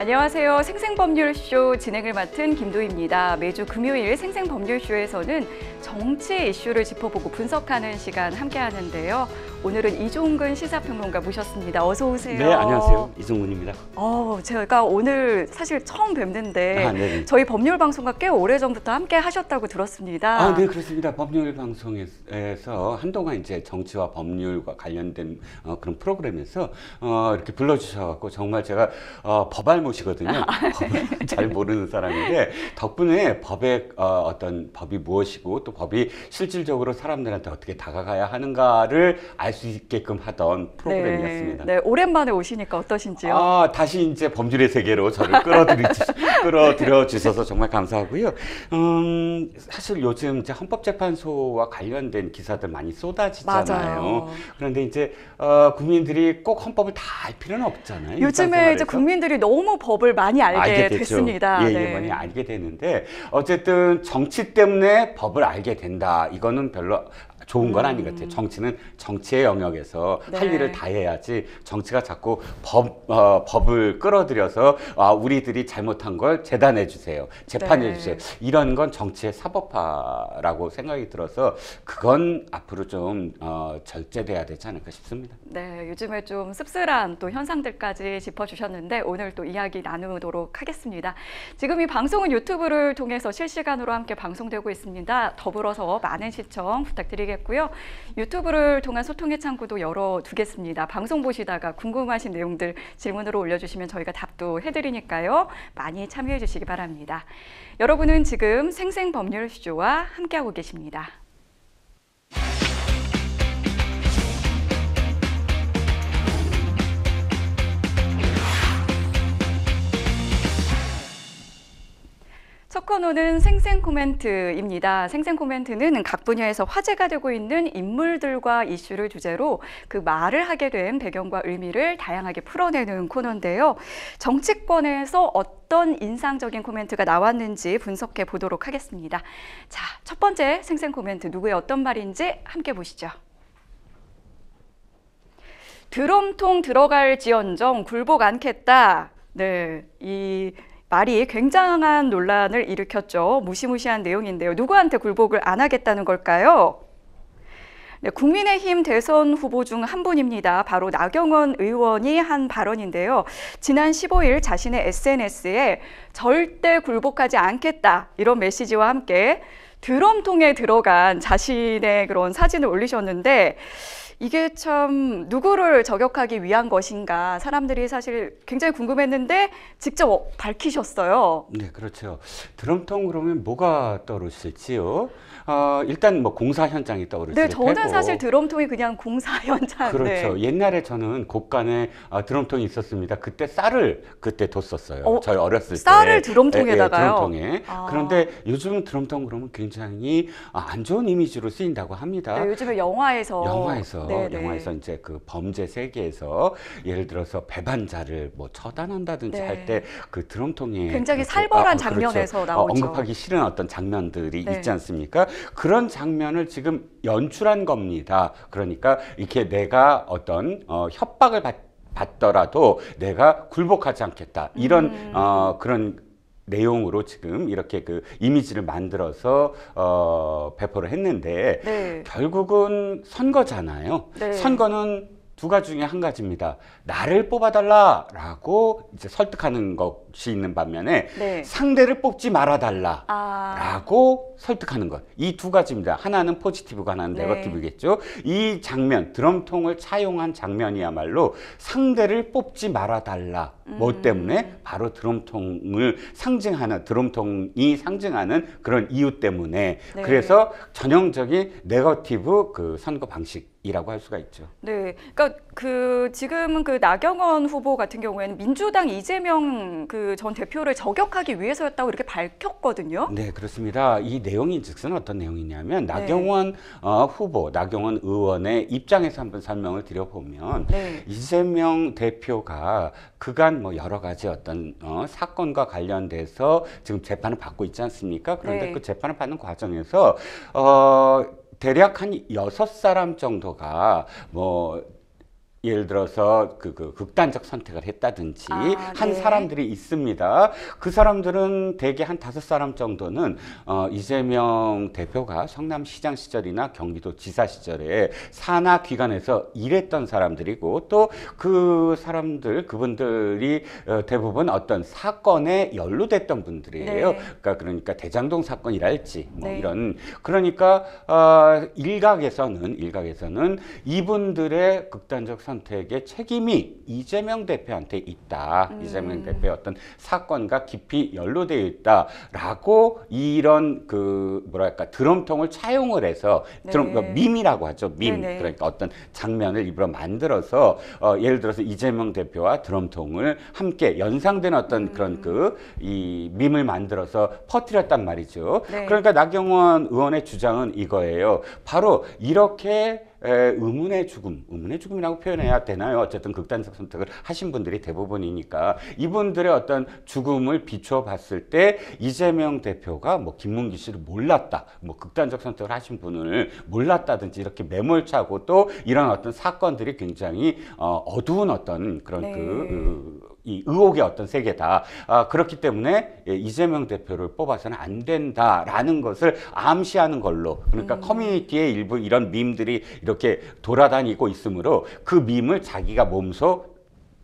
안녕하세요. 생생법률쇼 진행을 맡은 김도희입니다. 매주 금요일 생생법률쇼에서는 정치 이슈를 짚어보고 분석하는 시간 함께 하는데요. 오늘은 이종근 시사평론가 모셨습니다. 어서 오세요. 네, 안녕하세요. 이종근입니다. 제가 오늘 사실 처음 뵙는데 저희 법률방송과 꽤 오래전부터 함께 하셨다고 들었습니다. 네, 그렇습니다. 법률방송에서 한동안 이제 정치와 법률과 관련된 그런 프로그램에서 이렇게 불러주셔서 정말 제가 법알못이거든요. 법을 잘 모르는 사람인데 덕분에 법의 어떤 법이 무엇이고 또 법이 실질적으로 사람들한테 어떻게 다가가야 하는가를 알 수 있게끔 하던 프로그램이었습니다. 네, 오랜만에 오시니까 어떠신지요? 다시 이제 법률의 세계로 저를 끌어들여 주셔서 정말 감사하고요. 사실 요즘 이제 헌법재판소와 관련된 기사들 많이 쏟아지잖아요. 맞아요. 그런데 이제 국민들이 꼭 헌법을 다 알 필요는 없잖아요. 요즘에 이제 국민들이 너무 법을 많이 알게 됐습니다. 예, 많이 알게 되는데 어쨌든 정치 때문에 법을 알게 된다. 이거는 별로 좋은 건 아닌 것 같아요. 정치는 정치의 영역에서 할 일을 다 해야지 정치가 자꾸 법을 끌어들여서 우리들이 잘못한 걸 재단해 주세요. 재판해 주세요. 이런 건 정치의 사법화라고 생각이 들어서 그건 앞으로 좀 절제돼야 되지 않을까 싶습니다. 네, 요즘에 좀 씁쓸한 또 현상들까지 짚어주셨는데 오늘 또 이야기 나누도록 하겠습니다. 지금 이 방송은 유튜브를 통해서 실시간으로 함께 방송되고 있습니다. 더불어서 많은 시청 부탁드리겠습니다. 고요. 유튜브를 통한 소통의 창구도 열어두겠습니다. 방송 보시다가 궁금하신 내용들 질문으로 올려주시면 저희가 답도 해드리니까요. 많이 참여해 주시기 바랍니다. 여러분은 지금 생생법률쇼와 함께하고 계십니다. 첫 코너는 생생코멘트입니다. 생생코멘트는 각 분야에서 화제가 되고 있는 인물들과 이슈를 주제로 그 말을 하게 된 배경과 의미를 다양하게 풀어내는 코너인데요. 정치권에서 어떤 인상적인 코멘트가 나왔는지 분석해 보도록 하겠습니다. 자, 첫 번째 생생코멘트 누구의 어떤 말인지 함께 보시죠. 드럼통 들어갈지언정 굴복 않겠다. 네, 이 말이 굉장한 논란을 일으켰죠. 무시무시한 내용인데요. 누구한테 굴복을 안 하겠다는 걸까요? 네, 국민의힘 대선 후보 중 한 분입니다. 바로 나경원 의원이 한 발언인데요. 지난 15일 자신의 SNS에 절대 굴복하지 않겠다 이런 메시지와 함께 드럼통에 들어간 자신의 그런 사진을 올리셨는데 이게 참 누구를 저격하기 위한 것인가 사람들이 사실 굉장히 궁금했는데 직접 밝히셨어요. 네, 그렇죠. 드럼통 그러면 뭐가 떠오르실지요? 일단 뭐 공사 현장이 떠오르실 네, 저는 테고. 사실 드럼통이 그냥 공사 현장. 그렇죠. 네. 옛날에 저는 곳간에 드럼통이 있었습니다. 그때 쌀을 그때 뒀었어요. 저희 어렸을 때. 쌀을 드럼통에다가요? 드럼통에. 그런데 요즘 드럼통 그러면 굉장히 안 좋은 이미지로 쓰인다고 합니다. 네, 요즘에 영화에서 이제 그 범죄 세계에서 예를 들어서 배반자를 뭐 처단한다든지 할 때 그 드럼통에 굉장히 살벌한 그렇죠. 장면에서 나오죠. 언급하기 싫은 어떤 장면들이 있지 않습니까? 그런 장면을 지금 연출한 겁니다. 그러니까 이렇게 내가 어떤 협박을 받더라도 내가 굴복하지 않겠다. 이런 그런 내용으로 지금 이렇게 그 이미지를 만들어서 배포를 했는데 결국은 선거잖아요. 선거는 두 가지 중에 한 가지입니다. 나를 뽑아달라라고 이제 설득하는 것이 있는 반면에 상대를 뽑지 말아달라라고 설득하는 것. 이 두 가지입니다. 하나는 포지티브고 하나는 네거티브겠죠. 이 장면, 드럼통을 차용한 장면이야말로 상대를 뽑지 말아달라. 뭐 때문에? 바로 드럼통이 상징하는 그런 이유 때문에. 그래서 전형적인 네거티브 그 선거 방식. 이라고 할 수가 있죠. 네, 그러니까 지금은 그 나경원 후보 같은 경우에는 민주당 이재명 그 전 대표를 저격하기 위해서였다고 이렇게 밝혔거든요. 네, 그렇습니다. 이 내용인즉슨 어떤 내용이냐면 나경원 후보, 나경원 의원의 입장에서 한번 설명을 드려보면 이재명 대표가 그간 뭐 여러 가지 어떤 사건과 관련돼서 지금 재판을 받고 있지 않습니까? 그런데 그 재판을 받는 과정에서 대략 한 6사람 정도가 뭐 예를 들어서 그 극단적 선택을 했다든지 한 네. 사람들이 있습니다. 그 사람들은 대개 한 5사람 정도는 이재명 대표가 성남시장 시절이나 경기도지사 시절에 산하기관에서 일했던 사람들이고 또 그 사람들 그분들이 대부분 어떤 사건에 연루됐던 분들이에요. 네. 그러니까 대장동 사건이랄지 뭐 네. 이런 그러니까 일각에서는 이분들의 극단적 선택의 책임이 이재명 대표한테 있다. 이재명 대표의 어떤 사건과 깊이 연루되어 있다라고 이런 그 뭐랄까 드럼통을 차용을 해서 네. 밈이라고 하죠. 밈. 네네. 그러니까 어떤 장면을 일부러 만들어서 예를 들어서 이재명 대표와 드럼통을 함께 연상되는 어떤 그런 이 밈을 만들어서 퍼뜨렸단 말이죠. 네. 그러니까 나경원 의원의 주장은 이거예요. 바로 이렇게 의문의 죽음이라고 표현해야 되나요? 어쨌든 극단적 선택을 하신 분들이 대부분이니까 이분들의 어떤 죽음을 비추어 봤을 때 이재명 대표가 뭐 김문기 씨를 몰랐다, 뭐 극단적 선택을 하신 분을 몰랐다든지 이렇게 매몰차고 또 이런 어떤 사건들이 굉장히 어두운 어떤 그런 네. 이 의혹의 어떤 세계다. 그렇기 때문에 이재명 대표를 뽑아서는 안 된다라는 것을 암시하는 걸로 그러니까 커뮤니티에 일부 이런 밈들이 이렇게 돌아다니고 있으므로 그 밈을 자기가 몸소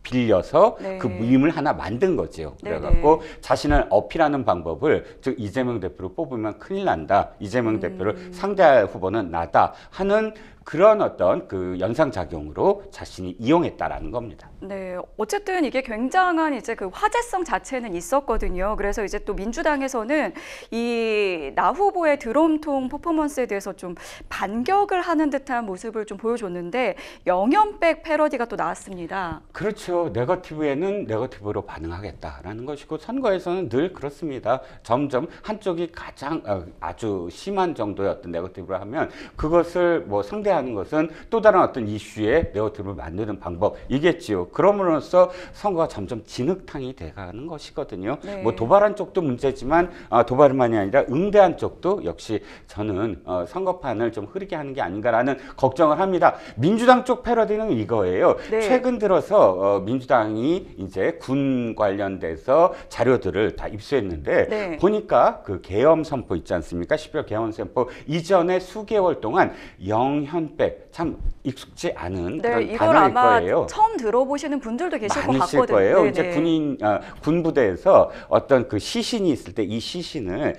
빌려서 네. 그 밈을 하나 만든 거죠. 네네. 그래갖고 자신을 어필하는 방법을 즉 이재명 대표를 뽑으면 큰일 난다. 이재명 대표를 상대할 후보는 나다 하는 그런 어떤 그 연상작용으로 자신이 이용했다라는 겁니다. 네, 어쨌든 이게 굉장한 이제 그 화제성 자체는 있었거든요. 그래서 이제 또 민주당에서는 이 나 후보의 드럼통 퍼포먼스에 대해서 좀 반격을 하는 듯한 모습을 좀 보여줬는데 영연백 패러디가 또 나왔습니다. 그렇죠. 네거티브에는 네거티브로 반응하겠다라는 것이고 선거에서는 늘 그렇습니다. 점점 한쪽이 가장 아주 심한 정도의 어떤 네거티브를 하면 그것을 뭐 상대하는 것은 또 다른 어떤 이슈에 네거티브를 만드는 방법이겠지요. 그럼으로써 선거가 점점 진흙탕이 돼가는 것이거든요. 네. 뭐 도발한 쪽도 문제지만 도발만이 아니라 응대한 쪽도 역시 저는 선거판을 좀 흐리게 하는 게 아닌가라는 걱정을 합니다. 민주당 쪽 패러디는 이거예요. 네. 최근 들어서 민주당이 이제 군 관련돼서 자료들을 다 입수했는데 네. 보니까 그 계엄 선포 있지 않습니까? 12월 계엄 선포 이전에 수개월 동안 영현백 참 익숙지 않은 네, 그런 이걸 단어일 아마 거예요. 처음 들어보시는 분들도 계실 것 많으실 같거든요. 거예요. 네네. 이제 군부대에서 어떤 그 시신이 있을 때 이 시신을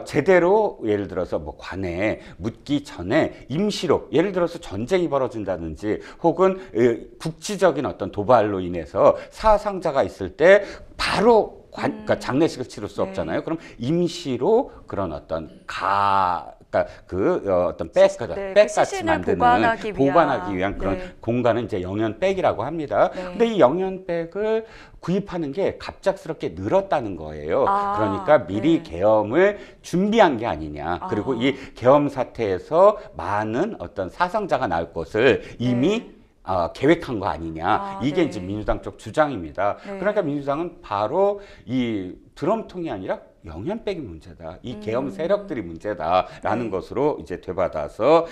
제대로 예를 들어서 뭐 관에 묻기 전에 임시로 예를 들어서 전쟁이 벌어진다든지 혹은 국지적인 어떤 도발로 인해서 사상자가 있을 때 바로 그러니까 장례식을 치를 수 네. 없잖아요. 그럼 임시로 그런 어떤 그러니까 어떤 백같이 그 시신을 보관하기 위한 그런 네. 공간은 이제 영연백이라고 합니다. 네. 근데 이 영연백을 구입하는 게 갑작스럽게 늘었다는 거예요. 아, 그러니까 미리 네. 계엄을 준비한 게 아니냐. 그리고 이 계엄 사태에서 많은 어떤 사상자가 나올 것을 이미 계획한 거 아니냐. 이게 네. 이제 민주당 쪽 주장입니다. 네. 그러니까 민주당은 바로 이 드럼통이 아니라 영연백이 문제다. 이 계엄 세력들이 문제다라는 네. 것으로 이제 되받아서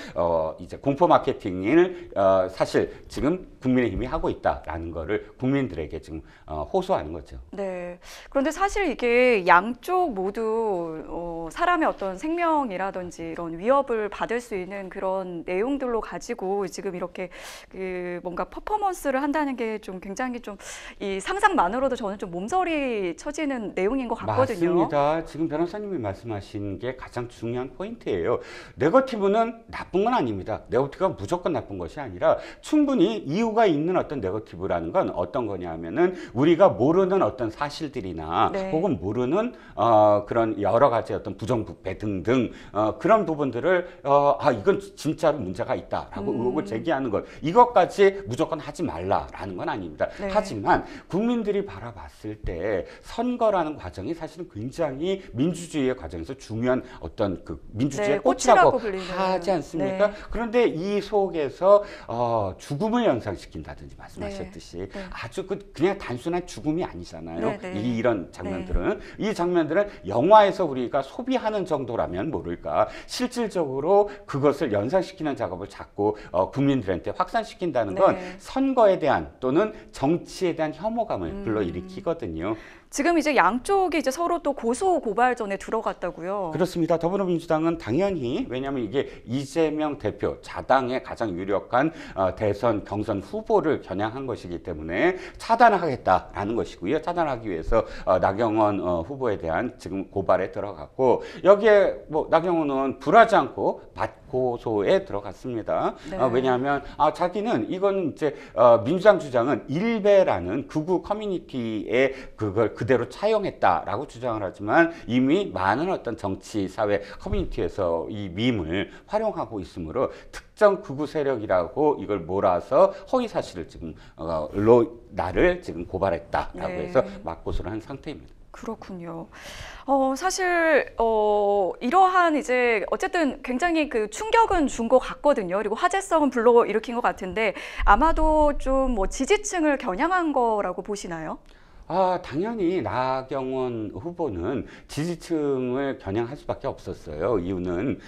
이제 공포 마케팅을 사실 지금 국민의힘이 하고 있다라는 거를 국민들에게 지금 호소하는 거죠. 네. 그런데 사실 이게 양쪽 모두 사람의 어떤 생명이라든지 이런 위협을 받을 수 있는 그런 내용들로 가지고 지금 이렇게 그 뭔가 퍼포먼스를 한다는 게 좀 굉장히 좀 이 상상만으로도 저는 좀 몸서리 쳐지는 내용인 것 같거든요. 맞습니다. 지금 변호사님이 말씀하신 게 가장 중요한 포인트예요. 네거티브는 나쁜 건 아닙니다. 네거티브가 무조건 나쁜 것이 아니라 충분히 이유가 있는 어떤 네거티브라는 건 어떤 거냐 하면은 우리가 모르는 어떤 사실들이나 네. 혹은 모르는 그런 여러 가지 어떤 부정부패 등등 그런 부분들을 이건 진짜로 문제가 있다라고 의혹을 제기하는 것 이것까지 무조건 하지 말라라는 건 아닙니다. 네. 하지만 국민들이 바라봤을 때 선거라는 과정이 사실은 굉장히 민주당이 민주주의의 과정에서 중요한 어떤 그 민주주의의 네, 꽃이라고 불리는. 하지 않습니까? 네. 그런데 이 속에서 죽음을 연상시킨다든지 말씀하셨듯이 네. 아주 그냥 단순한 죽음이 아니잖아요. 네, 네. 이런 장면들은 이 장면들은 영화에서 우리가 소비하는 정도라면 모를까 실질적으로 그것을 연상시키는 작업을 자꾸 국민들한테 확산시킨다는 건 네. 선거에 대한 또는 정치에 대한 혐오감을 불러일으키거든요. 지금 이제 양쪽이 이제 서로 또 고소 고발전에 들어갔다고요. 그렇습니다. 더불어민주당은 당연히 왜냐하면 이게 이재명 대표 자당의 가장 유력한 대선 경선 후보를 겨냥한 것이기 때문에 차단하겠다라는 것이고요. 차단하기 위해서 나경원 후보에 대한 지금 고발에 들어갔고 여기에 뭐 나경원은 불하지 않고 고소에 들어갔습니다. 네. 왜냐하면 자기는 이건 이제 민주당 주장은 일베라는 극우 커뮤니티에 그걸 그대로 차용했다라고 주장을 하지만 이미 많은 어떤 정치 사회 커뮤니티에서 이 밈을 활용하고 있으므로 특정 극우 세력이라고 이걸 몰아서 허위 사실을 지금 나를 지금 고발했다라고 네. 해서 맞고소를 한 상태입니다. 그렇군요. 사실 이러한 이제 어쨌든 굉장히 그 충격은 준 것 같거든요. 그리고 화제성은 불러 일으킨 것 같은데 아마도 좀 뭐 지지층을 겨냥한 거라고 보시나요? 당연히 나경원 후보는 지지층을 겨냥할 수밖에 없었어요. 이유는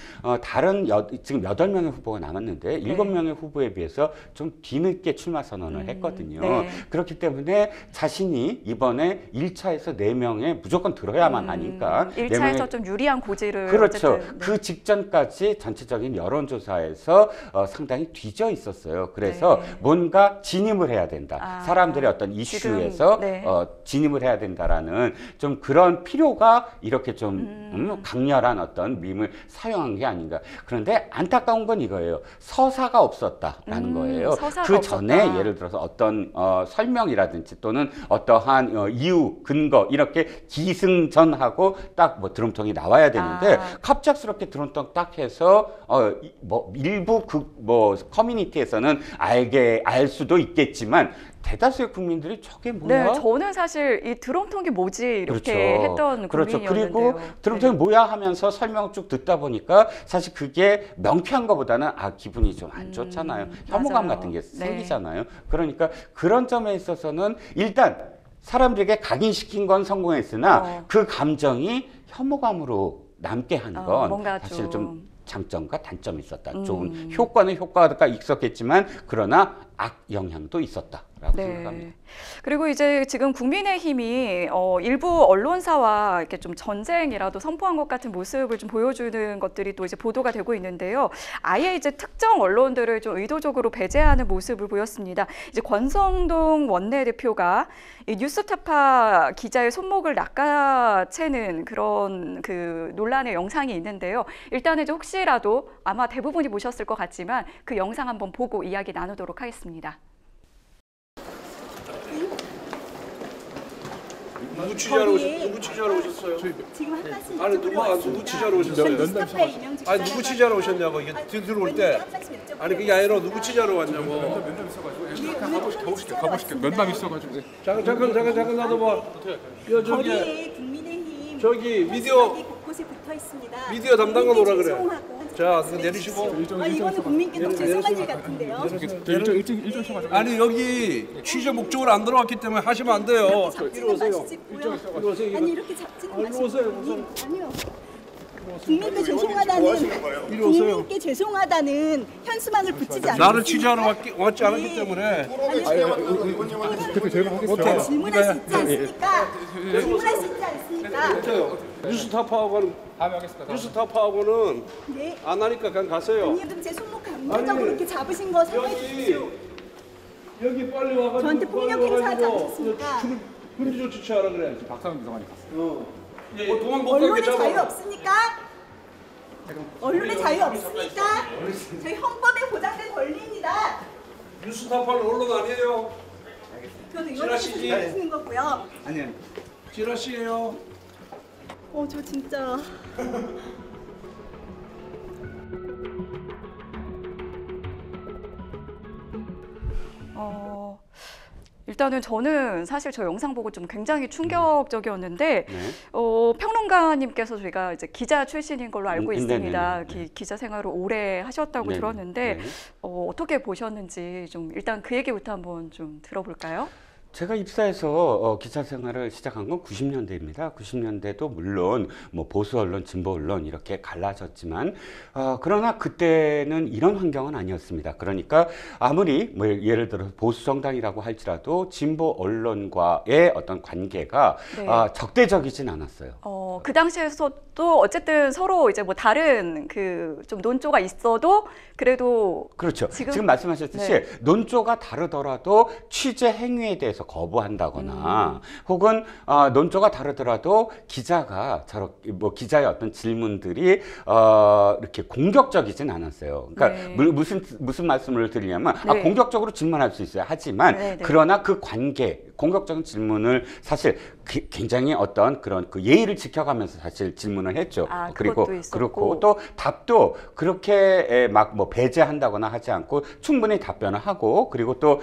다른 지금 8명의 후보가 남았는데 7명의 후보에 비해서 좀 뒤늦게 출마 선언을 했거든요. 네. 그렇기 때문에 자신이 이번에 1차에서 4명에 무조건 들어야만 하니까 1차에서 좀 유리한 고지를 그렇죠. 어쨌든, 네. 그 직전까지 전체적인 여론조사에서 상당히 뒤져 있었어요. 그래서 네. 뭔가 진입을 해야 된다. 사람들의 어떤 이슈에서 지금, 네. 진입을 해야 된다라는 좀 그런 필요가 이렇게 좀 강렬한 어떤 밈을 사용한 게 아닌가. 그런데 안타까운 건 이거예요. 서사가 없었다라는 거예요. 서사가 그 전에 없었다. 예를 들어서 어떤 설명이라든지 또는 어떠한 이유, 근거 이렇게 기승전하고 딱 뭐 드럼통이 나와야 되는데 갑작스럽게 드럼통 딱 해서 뭐 일부 뭐 커뮤니티에서는 알 수도 있겠지만 대다수의 국민들이 저게 뭐야? 네, 저는 사실 이 드럼통이 뭐지 이렇게 그렇죠. 했던 그렇죠. 국민이었는데요. 그리고 드럼통이 뭐야 하면서 설명을 쭉 듣다 보니까 사실 그게 명쾌한 것보다는 기분이 좀 안 좋잖아요. 혐오감 맞아요. 같은 게 네. 생기잖아요. 그러니까 그런 점에 있어서는 일단 사람들에게 각인시킨 건 성공했으나 그 감정이 혐오감으로 남게 하는 건 뭔가 사실 좀 장점과 단점이 있었다. 좋은 효과가 있었겠지만 그러나 악영향도 있었다라고 생각합니다. 그리고 이제 지금 국민의힘이 일부 언론사와 이렇게 좀 전쟁이라도 선포한 것 같은 모습을 좀 보여주는 것들이 또 이제 보도가 되고 있는데요. 아예 이제 특정 언론들을 좀 의도적으로 배제하는 모습을 보였습니다. 이제 권성동 원내대표가 이 뉴스타파 기자의 손목을 낚아채는 그런 그 논란의 영상이 있는데요. 일단은 이제 혹시라도 아마 대부분이 보셨을 것 같지만 그 영상 한번 보고 이야기 나누도록 하겠습니다. 누구 취재하러 오셨어요? 지금 한 말씀 아니 누구 취재하러 오셨어요? 아니 누구 취재하러 오셨냐고 이게 들어올 때 아니 그게 아니라 누구 취재하러 왔냐고. 면담 있어가지고 가보실게요. 면담 있어가지고. 잠깐 나도 봐. 거리에 국민의힘 저기 미디어 곳곳에 붙어 있습니다. 미디어 담당관 오라 그래. 죄송하고. 자 내리시고. 이거는 국민께서 죄송한 일 같은데요. 일정 있어가지고. 아니 여기 취재 목적으로 안 들어왔기 때문에 하시면 안 돼요. 이리 오세요. 아니 이렇게 잡지는 마시고요. 아니요. 국민께 죄송하다는 국민께 죄송하다는 현수막을 붙이지 않았습니다. 나를 취재하러 왔지 않았기 때문에. 그때 저희가 하겠습니다. 질문할 수 있지 않습니까? 질문할 수 있지 않습니까? 뉴스타파하고는 네. 안 하니까 그냥 가세요. 아니 그럼 제 손목 강제적으로 이렇게 잡으신 거 사과해 주십시오. 여기 빨리 와가지고 저한테 폭력 행사하지 않으셨습니까? 군지 조치 취하라 그래. 박상훈 비서관이 갔어요. 도망 못 가게 언론의 잡아. 자유 없습니까? 언론의 자유 없습니까? 저희 헌법에 보장된 권리입니다. 뉴스타파는 언론 아니에요. 그건 의원님께서 들으시는 거고요. 지라시예요. 저 진짜. 일단은 저는 사실 저 영상 보고 좀 굉장히 충격적이었는데 네. 평론가님께서 저희가 이제 기자 출신인 걸로 알고 있습니다. 네네네. 기자 생활을 오래 하셨다고 네네. 들었는데 네. 어떻게 보셨는지 좀 일단 그 얘기부터 한번 좀 들어볼까요? 제가 입사해서 기자 생활을 시작한 건 90년대입니다. 90년대도 물론 뭐 보수 언론, 진보 언론 이렇게 갈라졌지만 그러나 그때는 이런 환경은 아니었습니다. 그러니까 아무리 뭐 예를 들어 보수 정당이라고 할지라도 진보 언론과의 어떤 관계가 네. 적대적이진 않았어요. 그 당시에서도 어쨌든 서로 이제 뭐 다른 그 좀 논조가 있어도 그래도 그렇죠. 지금- 지금 말씀하셨듯이 네. 논조가 다르더라도 취재 행위에 대해서 거부한다거나 혹은 논조가 다르더라도 기자가 저렇게 뭐 기자의 어떤 질문들이 이렇게 공격적이진 않았어요. 그러니까 네. 무슨 말씀을 드리냐면 네. 공격적으로 질문할 수 있어요. 하지만 네, 네. 그러나 그 관계 공격적인 질문을 사실 굉장히 어떤 그런 그 예의를 지켜가면서 사실 질문을 했죠. 그리고 그것도 있었고. 그렇고 또 답도 그렇게 막 뭐 배제한다거나 하지 않고 충분히 답변을 하고 그리고 또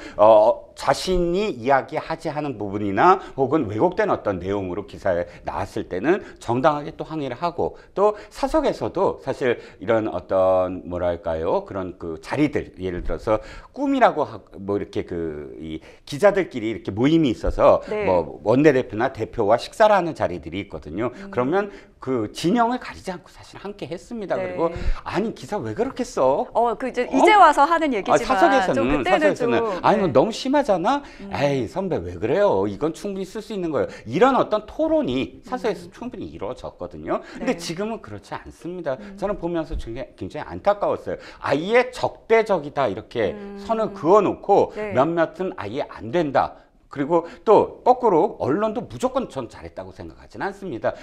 자신이 이야기하지 않은 부분이나 혹은 왜곡된 어떤 내용으로 기사에 나왔을 때는 정당하게 또 항의를 하고 또 사석에서도 사실 이런 어떤 뭐랄까요 그런 그 자리들 예를 들어서 꿈이라고 뭐 이렇게 이 기자들끼리 이렇게 모임이 있어서 네. 뭐 원내대표나 대표와 식사를 하는 자리들이 있거든요. 그러면 그 진영을 가리지 않고 사실 함께 했습니다. 네. 그리고 아니 기사 왜 그렇게 써? 이제 와서 하는 얘기지만 좀 사석에서는 그때는 사석에서는 좀 아니 너 너무 심하잖아. 에이 선배 왜 그래요? 이건 충분히 쓸 수 있는 거예요. 이런 어떤 토론이 사석에서 충분히 이루어졌거든요. 근데 네. 지금은 그렇지 않습니다. 저는 보면서 굉장히 안타까웠어요. 아예 적대적이다 이렇게 선을 그어놓고 네. 몇몇은 아예 안 된다. 그리고 또 거꾸로 언론도 무조건 전 잘했다고 생각하지는 않습니다.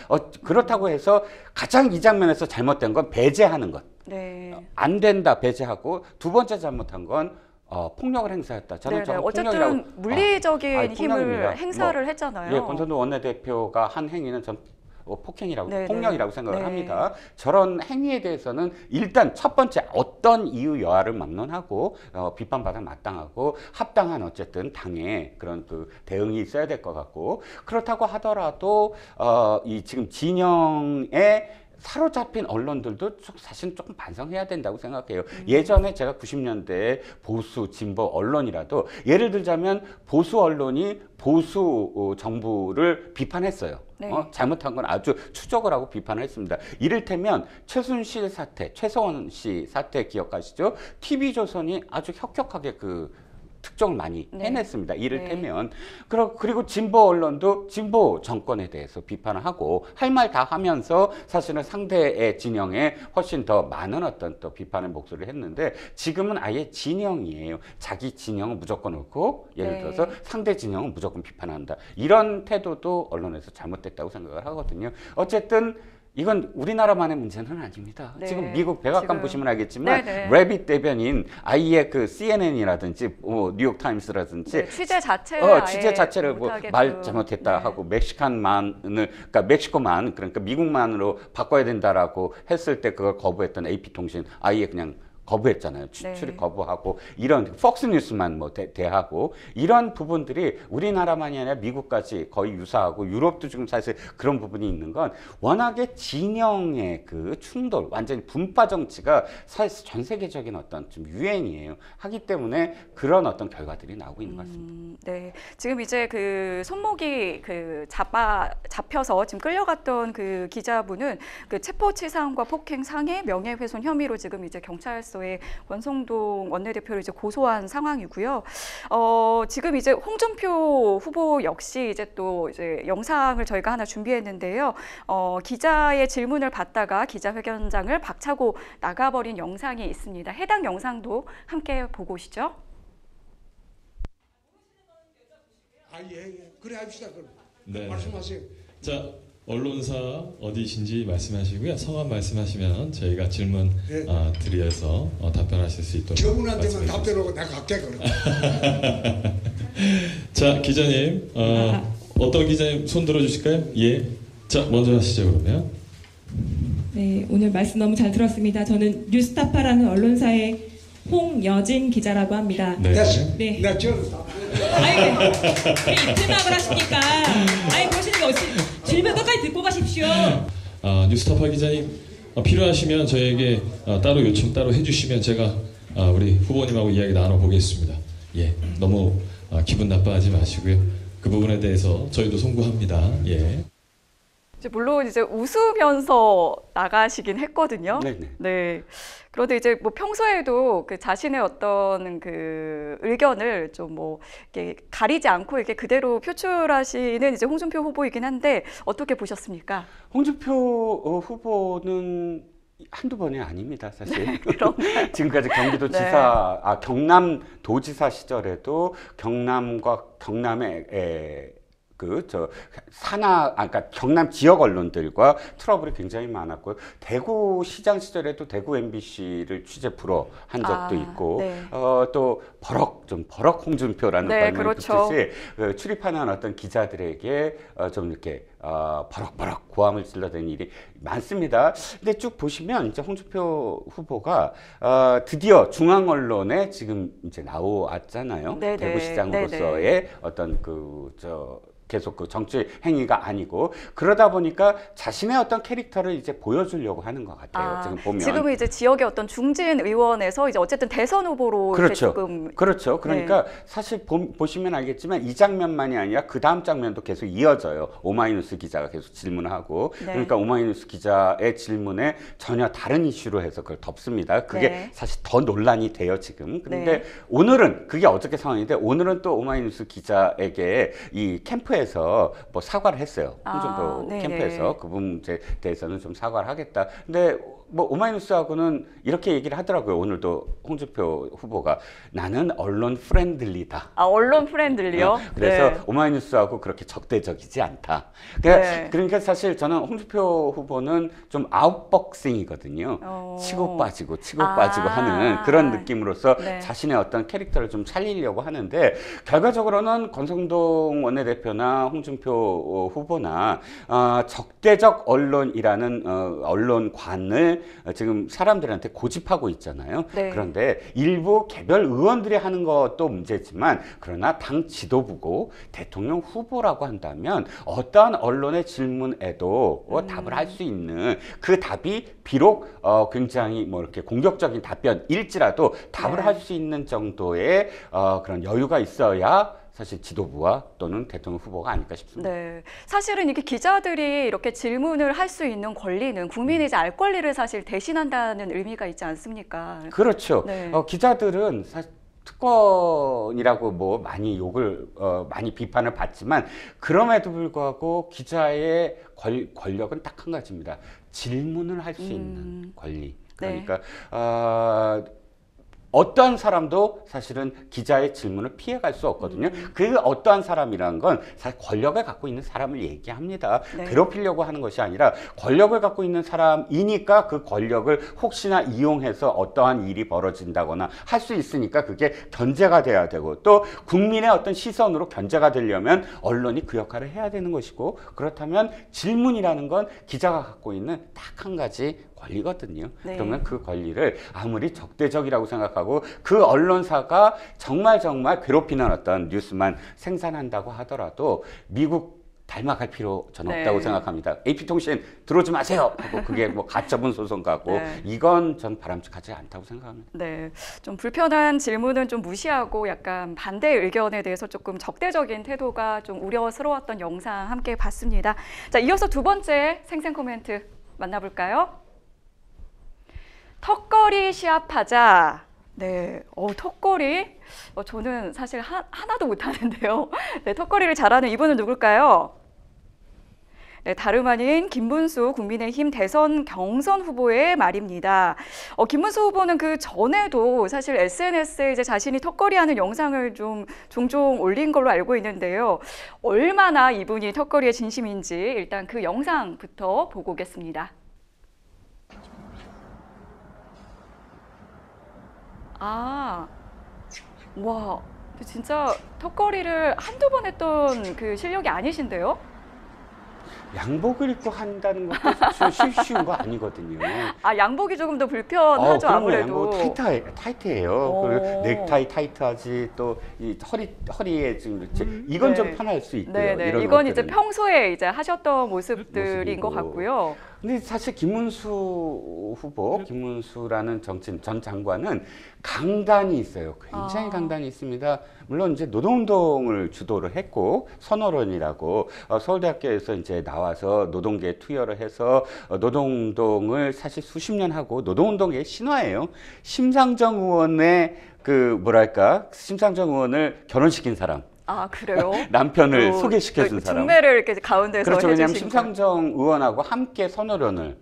그렇다고 해서 가장 이 장면에서 잘못된 건 배제하는 것. 네. 안 된다 배제하고 두 번째 잘못한 건 폭력을 행사했다. 저는 네네. 저건 폭력이라고. 어쨌든 물리적인 아니, 힘을 폭력입니다. 행사를 했잖아요. 예, 권선도 원내대표가 한 행위는 전 폭행이라고 네네. 폭력이라고 생각을 네. 합니다. 저런 행위에 대해서는 일단 첫 번째 어떤 이유 여하를 막론하고 비판받아 마땅하고 합당한 어쨌든 당의 그런 그 대응이 있어야 될 것 같고 그렇다고 하더라도 이 지금 진영에 사로잡힌 언론들도 사실 조금 반성해야 된다고 생각해요. 예전에 제가 90년대에 보수 진보 언론이라도 예를 들자면 보수 언론이 보수 정부를 비판했어요. 네. 잘못한 건 아주 추적을 하고 비판을 했습니다. 이를테면 최순실 사태, 최서원 씨 사태 기억하시죠? TV조선이 아주 혁혁하게 특종을 많이 네. 해냈습니다. 이를테면 그리고 진보 언론도 진보 정권에 대해서 비판을 하고 할 말 다 하면서 사실은 상대의 진영에 훨씬 더 많은 어떤 또 비판의 목소리를 했는데 지금은 아예 진영이에요. 자기 진영은 무조건 옳고 예를 네. 들어서 상대 진영은 무조건 비판한다. 이런 태도도 언론에서 잘못됐다고 생각을 하거든요. 어쨌든 이건 우리나라만의 문제는 아닙니다. 네. 지금 미국 백악관 지금. 보시면 알겠지만 네네. 래빗 대변인 아예 CNN이라든지 뉴욕타임스라든지 취재 자체를 취재 자체를 말 잘못했다 하고 그러니까 멕시코만 그러니까 미국만으로 바꿔야 된다라고 했을 때 그걸 거부했던 AP통신 아예 그냥 거부했잖아요. 출입 거부하고 이런 폭스뉴스만 대하고 이런 부분들이 우리나라만이 아니라 미국까지 거의 유사하고 유럽도 지금 사실 그런 부분이 있는 건 워낙에 진영의 충돌, 완전히 분파 정치가 사실 전 세계적인 어떤 좀 유행이에요. 하기 때문에 그런 어떤 결과들이 나오고 있는 것 같습니다. 네, 지금 이제 손목이 잡혀서 지금 끌려갔던 기자분은 체포치상과 폭행 상해 명예훼손 혐의로 지금 이제 경찰서 권성동 원내대표를 이제 고소한 상황이고요. 지금 이제 홍준표 후보 역시 이제 또 영상을 저희가 하나 준비했는데요. 기자의 질문을 받다가 기자회견장을 박차고 나가버린 영상이 있습니다. 해당 영상도 함께 보고 오시죠. 예. 그래 합시다. 그럼. 네. 말씀하세요. 자, 언론사 어디신지 말씀하시고요. 성함 말씀하시면 저희가 질문 네. 드려서 답변하실 수 있도록 저분한테만 말씀해 주세요. 답변하고 내가 갈게 그럼. 자, 기자님 어떤 기자님 손 들어주실까요? 예. 자, 먼저 하시죠 그러면. 네, 오늘 말씀 너무 잘 들었습니다. 저는 뉴스타파라는 언론사에 홍여진 기자라고 합니다. 네. 됐어. 네. 나 지었다. 아니, 왜 입틀막을 하십니까? 아니, 보시는 거 어찌 질문 끝까지 듣고 가십시오. 뉴스타파 기자님 필요하시면 저에게 따로 요청 따로 해주시면 제가 우리 후보님하고 이야기 나눠보겠습니다. 예, 너무 기분 나빠하지 마시고요. 그 부분에 대해서 저희도 송구합니다. 예. 이제 물론 이제 웃으면서 나가시긴 했거든요. 네네. 네. 그런데 이제 뭐 평소에도 그 자신의 어떤 그 의견을 좀 뭐 이렇게 가리지 않고 이렇게 그대로 표출하시는 이제 홍준표 후보이긴 한데 어떻게 보셨습니까? 홍준표 후보는 한두 번이 아닙니다, 사실. 그럼 지금까지 경기도 네. 지사, 경남도지사 시절에도 경남과 경남의 그러니까 경남 지역 언론들과 트러블이 굉장히 많았고요. 대구 시장 시절에도 대구 MBC를 취재 불허 한 적도 있고, 네. 또 버럭 홍준표라는 네, 말만 그렇죠. 듣듯이 출입하는 어떤 기자들에게 좀 이렇게 버럭 고함을 질러대는 일이 많습니다. 근데 쭉 보시면 이제 홍준표 후보가 드디어 중앙 언론에 지금 이제 나왔잖아요. 네네. 대구시장으로서의 네네. 어떤 계속 그 정치 행위가 아니고 그러다 보니까 자신의 어떤 캐릭터를 이제 보여주려고 하는 것 같아요. 지금 보면 지금은 이제 지역의 어떤 중진 의원에서 이제 어쨌든 대선 후보로 이렇게 그렇죠. 조금 그렇죠. 그러니까 사실 보시면 알겠지만 이 장면만이 아니라 그 다음 장면도 계속 이어져요. 오마이뉴스 기자가 계속 질문을 하고 네. 그러니까 오마이뉴스 기자의 질문에 전혀 다른 이슈로 해서 그걸 덮습니다. 그게 네. 사실 더 논란이 돼요 지금. 그런데 네. 오늘은 그게 어저께 상황인데 오늘은 또 오마이뉴스 기자에게 이 캠프에서 뭐 사과를 했어요. 홍준표 네네. 캠프에서 그 부분에 대해서는 좀 사과를 하겠다. 근데 뭐 오마이뉴스하고는 이렇게 얘기를 하더라고요. 오늘도 홍준표 후보가 나는 언론 프렌들리다. 언론 프렌들리요? 그래서 네. 오마이뉴스하고 그렇게 적대적이지 않다. 네. 그러니까 사실 저는 홍준표 후보는 좀 아웃복싱이거든요. 치고 빠지고 하는 그런 느낌으로서 네. 자신의 어떤 캐릭터를 좀 살리려고 하는데 결과적으로는 권성동 원내대표나 홍준표 후보나 적대적 언론이라는 언론관을 지금 사람들한테 고집하고 있잖아요. 네. 그런데 일부 개별 의원들이 하는 것도 문제지만 그러나 당 지도부고 대통령 후보라고 한다면 어떠한 언론의 질문에도 답을 할 수 있는 그 답이 비록 굉장히 뭐 이렇게 공격적인 답변일지라도 답을 네. 할 수 있는 정도의 그런 여유가 있어야 사실 지도부와 또는 대통령 후보가 아닐까 싶습니다. 네, 사실은 이렇게 기자들이 이렇게 질문을 할 수 있는 권리는 국민이 이제 알 권리를 사실 대신한다는 의미가 있지 않습니까? 그렇죠. 네. 기자들은 사실 특권이라고 뭐 많이 욕을 많이 비판을 받지만 그럼에도 불구하고 기자의 권력은 딱 한 가지입니다. 질문을 할 수 있는 권리. 그러니까 어떠한 사람도 사실은 기자의 질문을 피해갈 수 없거든요. 그 어떠한 사람이라는 건 사실 권력을 갖고 있는 사람을 얘기합니다. 네. 괴롭히려고 하는 것이 아니라 권력을 갖고 있는 사람이니까 그 권력을 혹시나 이용해서 어떠한 일이 벌어진다거나 할 수 있으니까 그게 견제가 돼야 되고 또 국민의 어떤 시선으로 견제가 되려면 언론이 그 역할을 해야 되는 것이고 그렇다면 질문이라는 건 기자가 갖고 있는 딱 한 가지 권리거든요. 네. 그러면 그 권리를 아무리 적대적이라고 생각하고 그 언론사가 정말 괴롭히는 어떤 뉴스만 생산한다고 하더라도 미국 닮아갈 필요 저는 네. 없다고 생각합니다. AP통신 들어오지 마세요 하고 그게 뭐 가처분 소송 가고 네. 이건 전 바람직하지 않다고 생각합니다. 네, 좀 불편한 질문은 좀 무시하고 약간 반대 의견에 대해서 조금 적대적인 태도가 좀 우려스러웠던 영상 함께 봤습니다. 자, 이어서 두 번째 생생 코멘트 만나볼까요? 턱걸이 시합하자. 네, 턱걸이? 저는 사실 하나도 못하는데요. 네, 턱걸이를 잘하는 이분은 누굴까요? 네, 다름 아닌 김문수 국민의힘 대선 경선 후보의 말입니다. 김문수 후보는 그 전에도 사실 SNS에 이제 자신이 턱걸이하는 영상을 좀 종종 올린 걸로 알고 있는데요. 얼마나 이분이 턱걸이에 진심인지 일단 그 영상부터 보고 오겠습니다. 와, 진짜 턱걸이를 한두 번 했던 그 실력이 아니신데요? 양복을 입고 한다는 것도 쉬운 거 아니거든요. 아, 양복이 조금 더 불편하죠, 그럼요. 아무래도. 양복 타이트해요. 그리고 넥타이 타이트하지 또 이 허리에 지금 이렇게 이건 네. 좀 편할 수 있고요. 네네. 이런 이건 이제 것들은. 평소에 이제 하셨던 모습들인 것 모습이고. 같고요. 근데 사실 김문수 후보, 김문수라는 전 장관은 강단이 있어요. 굉장히 강단이 있습니다. 물론 이제 노동운동을 주도를 했고 선언론이라고 서울대학교에서 이제 나와서 노동계에 투여를 해서 노동운동을 사실 수십 년 하고 노동운동의 신화예요. 심상정 의원의 심상정 의원을 결혼시킨 사람. 아, 그래요? 남편을 또 소개시켜준 사람. 중매를 이렇게 가운데서 그렇죠. 왜냐하면 해주신 심상정 의원하고 함께 선언론을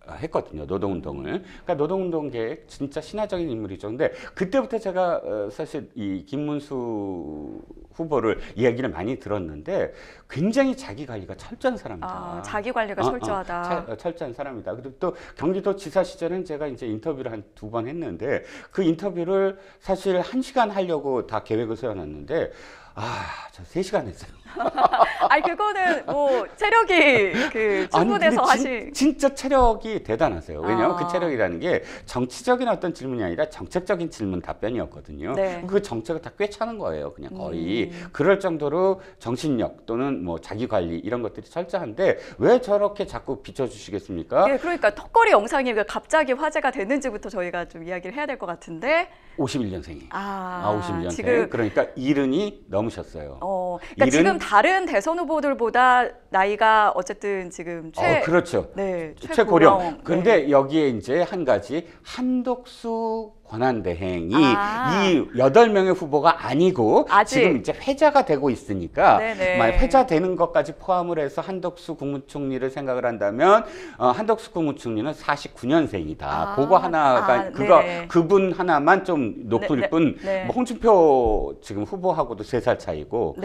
했거든요. 노동운동을. 그러니까 노동운동계의 진짜 신화적인 인물이죠. 근데 그때부터 제가 사실 이 김문수 후보를 이야기를 많이 들었는데 굉장히 자기 관리가 철저한 사람이다. 아, 자기 관리가 철저하다. 철저한 사람이다. 그리고 또 경기도 지사 시절은 제가 이제 인터뷰를 한 2번 했는데 그 인터뷰를 사실 1시간 하려고 다 계획을 세워놨는데 저 3시간 했어요. 아니, 그거는 뭐 체력이 충분해서 진짜 체력이 대단하세요. 왜냐하면 그 체력이라는 게 정치적인 어떤 질문이 아니라 정책적인 질문 답변이었거든요. 네. 그 정책을 다 꿰차는 거예요. 그냥 거의. 그럴 정도로 정신력 또는 뭐 자기 관리 이런 것들이 철저한데 왜 저렇게 자꾸 비춰주시겠습니까? 예, 그러니까 턱걸이 영상이 왜 갑자기 화제가 됐는지부터 저희가 좀 이야기를 해야 될 것 같은데. 51년생이. 51년생. 지금 그러니까 70이 넘으셨어요. 그러니까 지금 다른 대선 후보들보다 나이가 어쨌든 지금 그렇죠. 네, 최고령. 근데 여기에 이제 한 가지 한덕수 권한대행이 이 8명의 후보가 아니고 아직. 지금 이제 회자가 되고 있으니까 네네. 만약 회자되는 것까지 포함을 해서 한덕수 국무총리를 생각을 한다면 한덕수 국무총리는 49년생이다. 그거 하나가 그분 하나만 좀 높을 뿐 뭐 홍준표 지금 후보하고도 3살 차이고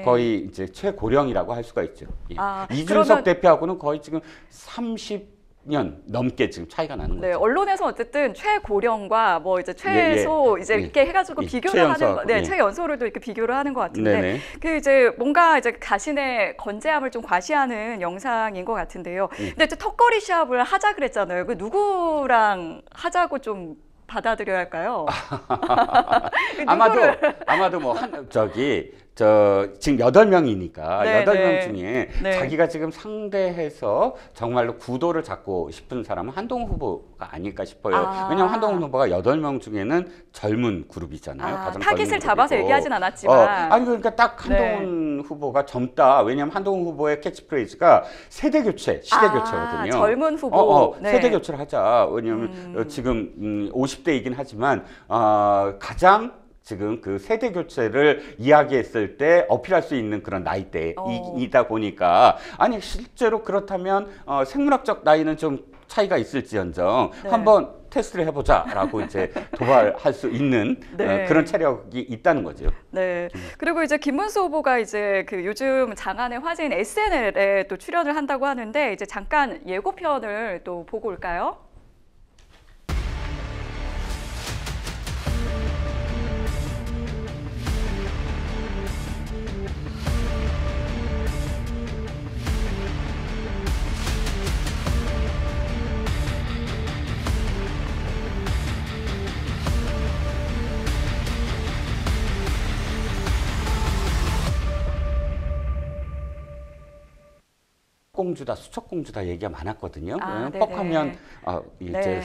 거의 이제 최고령이라고 할 수가 있죠. 예. 이준석 대표하고는 거의 지금 30년 넘게 지금 차이가 나는 거죠. 언론에서 어쨌든 최고령과 뭐 이제 최소 이제 이렇게 해가지고 비교를 하는 거, 최연소를 또 이렇게 비교를 하는 것 같은데, 그 이제 뭔가 이제 자신의 건재함을 좀 과시하는 영상인 것 같은데요. 근데 또 턱걸이 시합을 하자 그랬잖아요. 그 누구랑 하자고 좀 받아들여야 할까요? 아마도 뭐 지금 8명이니까 8명 중에 자기가 지금 상대해서 정말로 구도를 잡고 싶은 사람은 한동훈 후보가 아닐까 싶어요. 왜냐하면 한동훈 후보가 8명 중에는 젊은 그룹이잖아요. 가장 타깃을 잡아서 얘기하진 않았지만. 그러니까 딱 한동훈 후보가 젊다. 왜냐하면 한동훈 후보의 캐치프레이즈가 세대교체, 시대교체거든요. 젊은 후보. 세대교체를 하자. 왜냐하면 지금 50대이긴 하지만 가장 지금 그 세대 교체를 이야기했을 때 어필할 수 있는 그런 나이대이다 보니까 실제로 그렇다면 생물학적 나이는 좀 차이가 있을지언정 한번 테스트를 해보자라고 이제 도발할 수 있는 그런 체력이 있다는 거죠. 네. 그리고 이제 김문수 후보가 이제 그 요즘 장안의 화제인 SNL에 또 출연을 한다고 하는데 이제 잠깐 예고편을 또 보고 올까요? 공주다, 수첩공주다 얘기가 많았거든요. 뻑하면 이제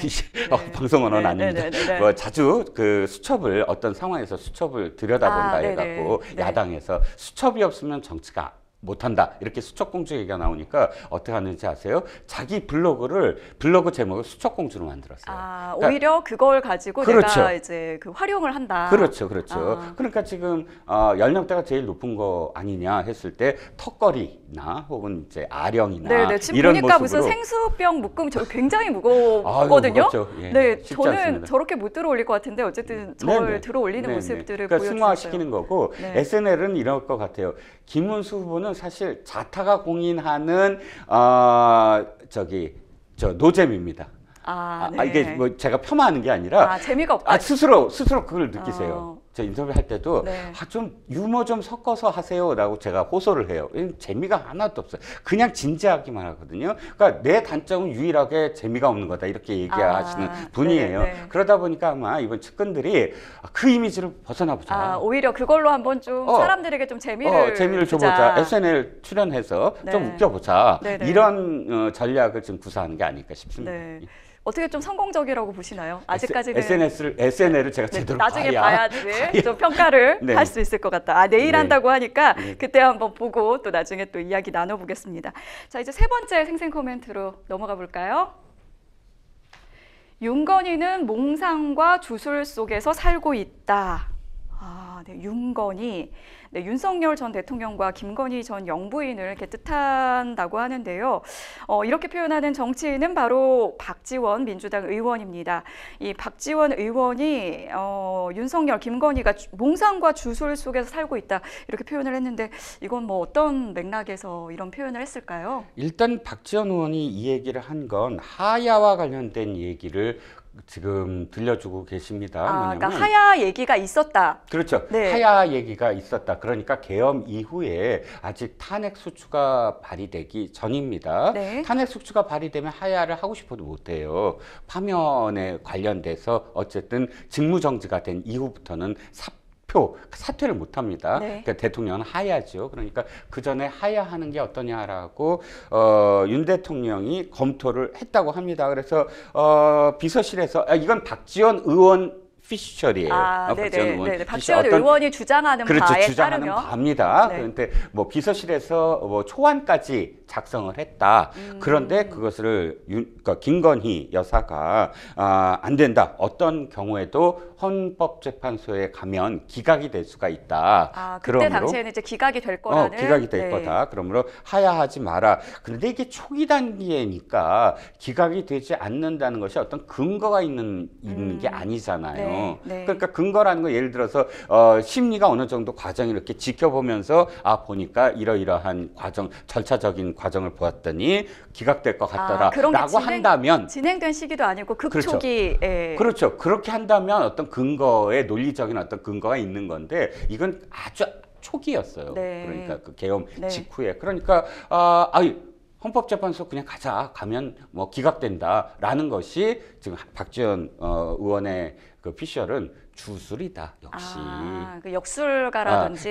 방송 언어는 아닙니다. 뭐 자주 그 수첩을 어떤 상황에서 수첩을 들여다본다 해갖고 야당에서 수첩이 없으면 정치가 못한다 이렇게 수첩공주 얘기가 나오니까 어떻게 하는지 아세요? 자기 블로그 제목을 수첩공주로 만들었어요. 그러니까, 오히려 그걸 가지고 내가 이제 그 활용을 한다. 그렇죠. 그러니까 지금 연령대가 제일 높은 거 아니냐 했을 때 턱걸이나 혹은 이제 아령이나 지금 이런 보니까 모습으로 무슨 생수병 묶음 저 굉장히 무겁거든요. 저는 저렇게 못 들어 올릴 것 같은데 어쨌든 저를 들어 올리는 모습들을 보여주셨어요. 승화시키는 거고 SNL은 이럴 것 같아요. 김문수 후보는 사실 자타가 공인하는 노잼입니다. 이게 뭐 제가 폄하하는 게 아니라 재미가 없다. 스스로 그걸 느끼세요. 저 인터뷰할 때도 네. 좀 유머 좀 섞어서 하세요라고 제가 호소를 해요. 재미가 하나도 없어요. 그냥 진지하기만 하거든요. 그러니까 내 단점은 유일하게 재미가 없는 거다 이렇게 얘기하시는 분이에요. 네. 그러다 보니까 아마 이번 측근들이 그 이미지를 벗어나보자. 오히려 그걸로 한번 좀 사람들에게 좀 재미를 줘보자. SNL 출연해서 네. 좀 웃겨보자. 네네. 이런 전략을 지금 구사하는 게 아닐까 싶습니다. 네. 어떻게 좀 성공적이라고 보시나요? 아직까지는 SNL을 제가 제대로 나중에 봐야 봐야지 좀 평가를 네. 할 수 있을 것 같다. 내일 네. 한다고 하니까 네. 그때 한번 보고 또 나중에 또 이야기 나눠보겠습니다. 자, 이제 세 번째 생생 코멘트로 넘어가 볼까요? 윤건희는 몽상과 주술 속에서 살고 있다. 네, 윤건희. 네, 윤석열 전 대통령과 김건희 전 영부인을 이렇게 뜻한다고 하는데요. 이렇게 표현하는 정치인은 바로 박지원 민주당 의원입니다. 이 박지원 의원이 윤석열, 김건희가 몽상과 주술 속에서 살고 있다 이렇게 표현을 했는데 이건 뭐 어떤 맥락에서 이런 표현을 했을까요? 일단 박지원 의원이 이 얘기를 한 건 하야와 관련된 얘기를 지금 들려주고 계십니다. 그러니까 하야 얘기가 있었다. 그렇죠. 네. 하야 얘기가 있었다. 그러니까 계엄 이후에 아직 탄핵 소추가 발의되기 전입니다. 네. 탄핵 소추가 발의되면 하야를 하고 싶어도 못해요. 파면에 관련돼서 어쨌든 직무정지가 된 이후부터는 사퇴를 못합니다. 네. 그러니까 대통령은 하야죠. 그러니까 그 전에 하야하는 게 어떠냐라고 윤 대통령이 검토를 했다고 합니다. 그래서 비서실에서 이건 박지원 의원 피셜이에요. 네네. 박지원 의원이 주장하는 바에 주장하는 따르면 바입니다. 네. 그런데 뭐 비서실에서 초안까지 작성을 했다. 그런데 그것을 그러니까 김건희 여사가 안 된다. 어떤 경우에도 헌법재판소에 가면 기각이 될 수가 있다. 그때 당시에는 이제 기각이 될 거라는. 기각이 될 거다. 그러므로 하야하지 마라. 그런데 이게 초기 단계니까 기각이 되지 않는다는 것이 어떤 근거가 있는 게 아니잖아요. 네. 그러니까 근거라는 건 예를 들어서 심리가 어느 정도 과정을 이렇게 지켜보면서 보니까 이러이러한 과정, 절차적인 과정을 보았더니 기각될 것 같더라. 라고 한다면 진행된 시기도 아니고 극초기. 그렇죠. 그렇게 한다면 어떤 근거에 논리적인 어떤 근거가 있는 건데 이건 아주 초기였어요. 네. 그러니까 그 계엄 직후에. 그러니까 헌법재판소 그냥 가면 뭐 기각된다라는 것이 지금 박지원 의원의 그 피셜은 주술이다. 역시. 그 역술가라든지.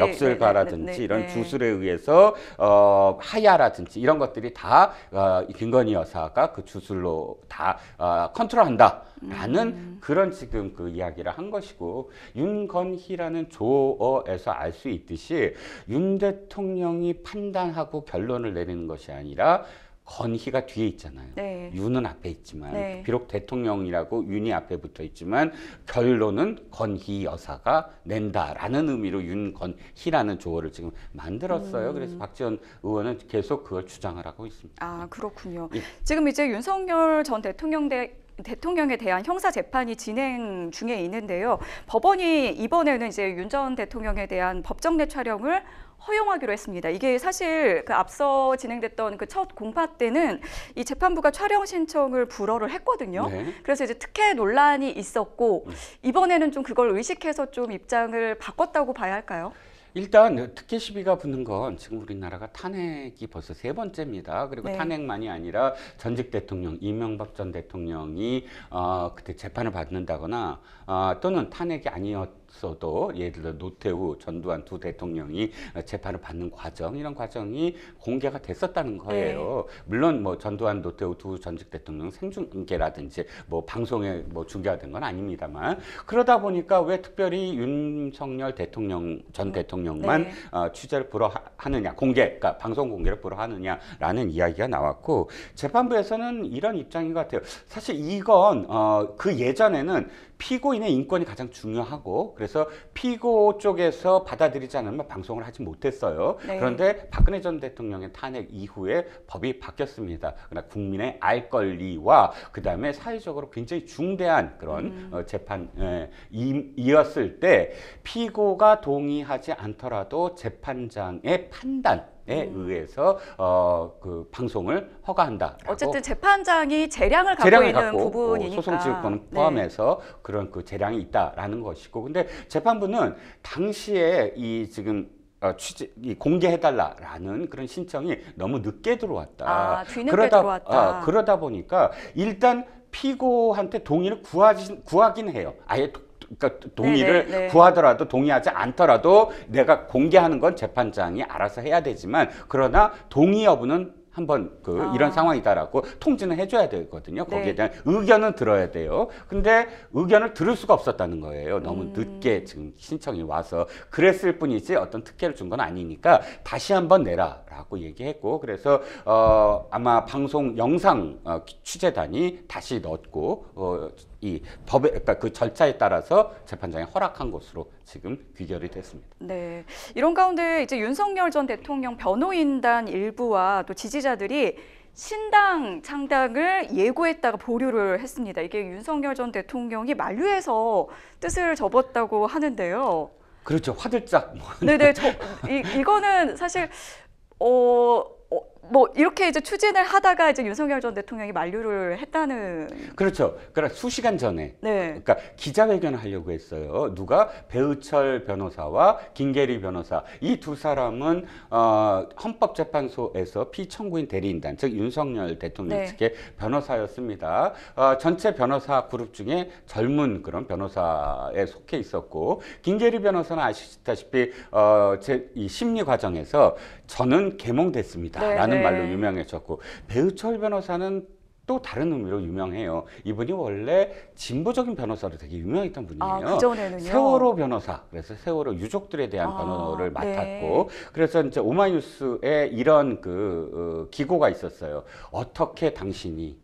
이런 주술에 의해서 하야라든지 이런 것들이 다 김건희 여사가 그 주술로 다 컨트롤한다라는 그런 지금 그 이야기를 한 것이고 윤건희라는 조어에서 알 수 있듯이 윤 대통령이 판단하고 결론을 내리는 것이 아니라 건희가 뒤에 있잖아요. 네. 윤은 앞에 있지만 네. 비록 대통령이라고 윤이 앞에 붙어 있지만 결론은 건희 여사가 낸다라는 의미로 윤건희라는 조어를 지금 만들었어요. 그래서 박지원 의원은 계속 그걸 주장을 하고 있습니다. 그렇군요. 예. 지금 이제 윤석열 전 대통령에 대한 형사 재판이 진행 중에 있는데요. 법원이 이번에는 이제 윤 전 대통령에 대한 법정 내 촬영을 허용하기로 했습니다. 이게 사실 그 앞서 진행됐던 그 첫 공파 때는 이 재판부가 촬영 신청을 불허를 했거든요. 네. 그래서 이제 특혜 논란이 있었고 이번에는 좀 그걸 의식해서 좀 입장을 바꿨다고 봐야 할까요? 일단 특혜 시비가 붙는 건 지금 우리나라가 탄핵이 벌써 3번째입니다. 그리고 네. 탄핵만이 아니라 전직 대통령 이명박 전 대통령이 그때 재판을 받는다거나 또는 탄핵이 아니었어도 예를 들어 노태우, 전두환 두 대통령이 재판을 받는 과정 이런 과정이 공개가 됐었다는 거예요. 네. 물론 뭐 전두환, 노태우 두 전직 대통령 생중계라든지 뭐 방송에 뭐 중계가 된 건 아닙니다만 그러다 보니까 왜 특별히 윤석열 대통령 전 대통령만 네. 취재를 불허하느냐 그러니까 방송 공개를 불허하느냐라는 이야기가 나왔고 재판부에서는 이런 입장인 것 같아요. 사실 이건 그 예전에는 피고인의 인권이 가장 중요하고 그래서 피고 쪽에서 받아들이지 않으면 방송을 하지 못했어요. 네. 그런데 박근혜 전 대통령의 탄핵 이후에 법이 바뀌었습니다. 그러나 국민의 알 권리와 그다음에 사회적으로 굉장히 중대한 그런 재판이었을 때 피고가 동의하지 않더라도 재판장의 판단 의해서 그 방송을 허가한다라고. 어쨌든 재판장이 재량을 갖고 있는 부분이니까 소송지휘권은 네. 포함해서 그런 그 재량이 있다라는 것이고, 근데 재판부는 당시에 이 지금 이 공개해달라라는 그런 신청이 너무 늦게 들어왔다. 뒤늦게 들어왔다. 그러다 보니까 일단 피고한테 동의를 구하긴 해요. 아예 그러니까 동의를 네네. 구하더라도 동의하지 않더라도 내가 공개하는 건 재판장이 알아서 해야 되지만, 그러나 동의 여부는 한번 이런 상황이다라고 통지는 해줘야 되거든요. 거기에 대한 의견은 들어야 돼요. 근데 의견을 들을 수가 없었다는 거예요. 너무 늦게 지금 신청이 와서. 그랬을 뿐이지 어떤 특혜를 준 건 아니니까 다시 한번 내라라고 얘기했고, 그래서 아마 방송 영상 취재단이 다시 넣었고 이 법의 그러니까 그 절차에 따라서 재판장이 허락한 것으로 지금 귀결이 됐습니다. 네, 이런 가운데 이제 윤석열 전 대통령 변호인단 일부와 또 지지자들이 신당 창당을 예고했다가 보류를 했습니다. 이게 윤석열 전 대통령이 만류해서 뜻을 접었다고 하는데요. 그렇죠. 화들짝. 네네, 이거는 사실 뭐 이렇게 이제 추진을 하다가 이제 윤석열 전 대통령이 만류를 했다는. 그렇죠. 그러니까 수시간 전에 네. 그러니까 기자회견을 하려고 했어요. 누가? 배우철 변호사와 김계리 변호사. 이 두 사람은 헌법재판소에서 피청구인 대리인단, 즉 윤석열 대통령 측의 변호사였습니다. 전체 변호사 그룹 중에 젊은 그런 변호사에 속해 있었고, 김계리 변호사는 아시다시피 이 심리 과정에서 저는 개몽됐습니다라는 말로 유명해졌고, 배우철 변호사는 또 다른 의미로 유명해요. 이분이 원래 진보적인 변호사로 되게 유명했던 분이에요. 그전에는요? 세월호 변호사, 그래서 세월호 유족들에 대한 변호를 맡았고, 그래서 이제 오마이뉴스에 이런 기고가 있었어요. 어떻게 당신이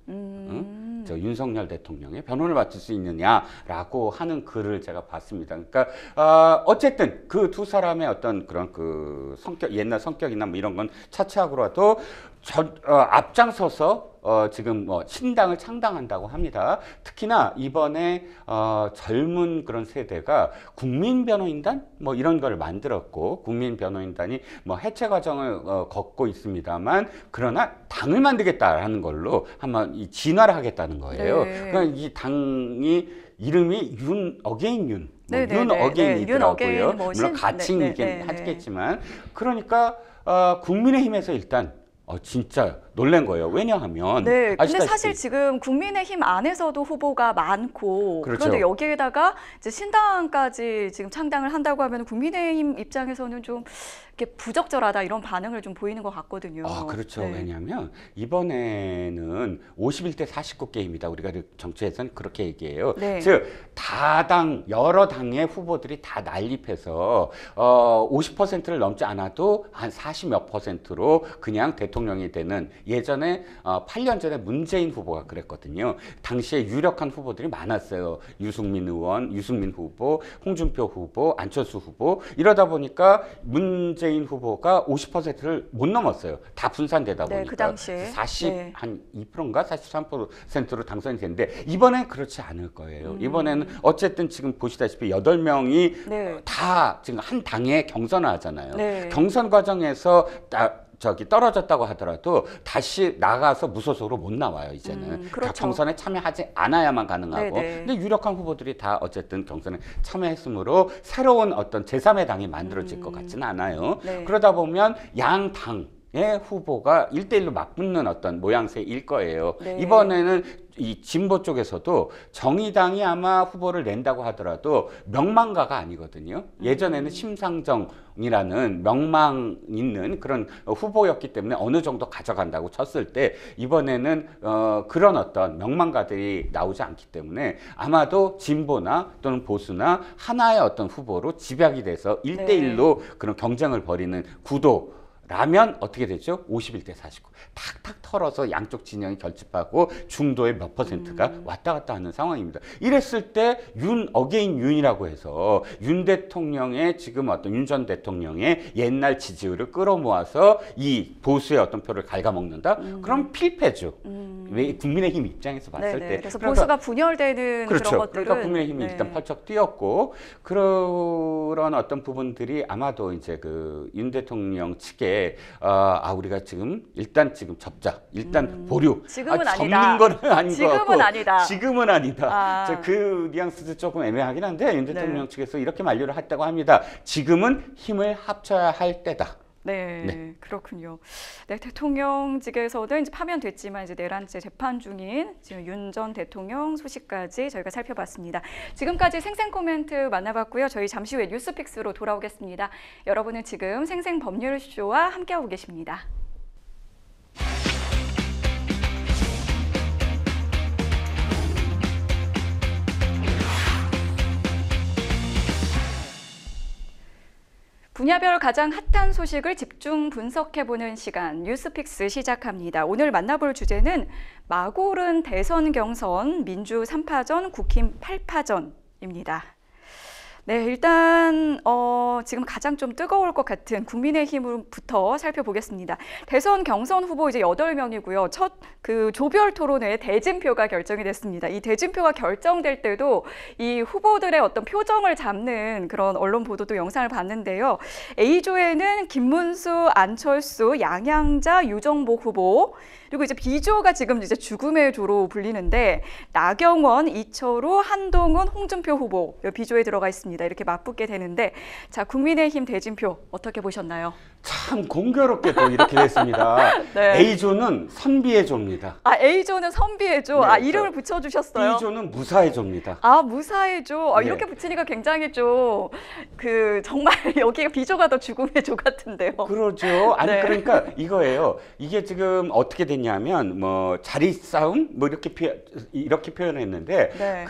저 윤석열 대통령의 변호를 맡을 수 있느냐라고 하는 글을 제가 봤습니다. 그러니까 어쨌든 그 두 사람의 어떤 그런 그 성격, 옛날 성격이나 뭐 이런 건 차치하고라도 앞장서서 지금 신당을 창당한다고 합니다. 특히나 이번에 젊은 그런 세대가 국민변호인단 뭐 이런 걸 만들었고, 국민변호인단이 뭐 해체 과정을 걷고 있습니다만, 그러나 당을 만들겠다라는 걸로 한번 진화를 하겠다는 거예요. 그러니까 이 당이 이름이 윤 어게인 윤, 윤 어게인이더라고요. 물론 가칭이긴 하겠지만, 그러니까 국민의힘에서 일단 진짜 놀란 거예요. 왜냐하면 근데 사실 지금 국민의힘 안에서도 후보가 많고, 그런데 여기에다가 이제 신당까지 지금 창당을 한다고 하면 국민의힘 입장에서는 좀 이렇게 부적절하다 이런 반응을 좀 보이는 것 같거든요. 그렇죠. 왜냐하면 이번에는 51대 49 게임이다. 우리가 정치에서는 그렇게 얘기해요. 즉 다당 여러 당의 후보들이 다 난립해서 50%를 넘지 않아도 한 40몇 %로 그냥 대통령이 되는, 예전에 8년 전에 문재인 후보가 그랬거든요. 당시에 유력한 후보들이 많았어요. 유승민 의원, 유승민 후보, 홍준표 후보, 안철수 후보. 이러다 보니까 문재인 후보가 50%를 못 넘었어요. 다 분산되다 보니까. 그 당시에. 한 2%인가 43%로 당선이 됐는데, 이번엔 그렇지 않을 거예요. 이번에는 어쨌든 지금 보시다시피 8명이 다 지금 한 당에 경선을 하잖아요. 경선 과정에서 떨어졌다고 하더라도 다시 나가서 무소속으로 못 나와요. 이제는 경선에 참여하지 않아야만 가능하고, 근데 유력한 후보들이 다 어쨌든 경선에 참여했으므로 새로운 어떤 제3의 당이 만들어질 것 같지는 않아요. 그러다 보면 양 당의 후보가 1대1로 맞붙는 어떤 모양새일 거예요. 이번에는 이 진보 쪽에서도 정의당이 아마 후보를 낸다고 하더라도 명망가가 아니거든요. 예전에는 심상정이라는 명망 있는 그런 후보였기 때문에 어느 정도 가져간다고 쳤을 때, 이번에는 그런 어떤 명망가들이 나오지 않기 때문에 아마도 진보나 또는 보수나 하나의 어떤 후보로 집약이 돼서 1대1로 그런 경쟁을 벌이는 구도 라면 어떻게 되죠? 51대 49. 탁탁 털어서 양쪽 진영이 결집하고 중도의 몇 %가 왔다 갔다 하는 상황입니다. 이랬을 때 윤 어게인 윤이라고 해서 윤 대통령의 지금 어떤 윤 전 대통령의 옛날 지지율을 끌어모아서 이 보수의 어떤 표를 갉아먹는다? 그럼 필패죠. 왜 국민의힘 입장에서 봤을 네네. 때 그래서 그러니까 보수가 분열되는 그렇죠. 그런 것들은 그러니까 국민의힘이 네. 일단 펄쩍 뛰었고 그런 어떤 부분들이 아마도 이제 그 윤 대통령 측에 우리가 일단 지금 접자, 일단 보류. 지금은 아니다. 접는 거는 아닌 것 지금은 같고 아니다. 지금은 아니다. 아. 그 뉘앙스도 조금 애매하긴 한데 윤 대통령 측에서 이렇게 만류를 했다고 합니다. 지금은 힘을 합쳐야 할 때다. 네, 그렇군요. 네, 대통령직에서는 이제 파면됐지만 이제 내란죄 재판 중인 지금 윤 전 대통령 소식까지 저희가 살펴봤습니다. 지금까지 생생 코멘트 만나봤고요. 저희 잠시 후에 뉴스픽스로 돌아오겠습니다. 여러분은 지금 생생 법률쇼와 함께하고 계십니다. 분야별 가장 핫한 소식을 집중 분석해보는 시간 뉴스픽스 시작합니다. 오늘 만나볼 주제는 막 오른 대선 경선 민주 3파전 국힘 8파전입니다. 네, 일단 지금 가장 좀 뜨거울 것 같은 국민의힘부터 살펴보겠습니다. 대선 경선 후보 이제 8명이고요. 첫 그 조별 토론회 대진표가 결정이 됐습니다. 이 대진표가 결정될 때도 이 후보들의 어떤 표정을 잡는 그런 언론 보도도 영상을 봤는데요. A조에는 김문수, 안철수, 양양자, 유정복 후보, 그리고 이제 B조가 지금 이제 죽음의 조로 불리는데 나경원, 이철우, 한동훈, 홍준표 후보 B조에 들어가 있습니다. 이렇게 맞붙게 되는데 자, 국민의힘 대진표 어떻게 보셨나요? 참 공교롭게도 이렇게 됐습니다. 네. A조는 선비의 조입니다. A조는 선비의 조. 네, 이름을 붙여주셨어요. B조는 무사의 조입니다. 무사의 조. 네. 이렇게 붙이니까 굉장히 좀 정말 여기가 B조가 더 죽음의 조 같은데요. 그러죠. 아니 네. 그러니까 이거예요. 이게 지금 어떻게 됐냐면 뭐 자리 싸움 뭐 이렇게 표현했는데 네.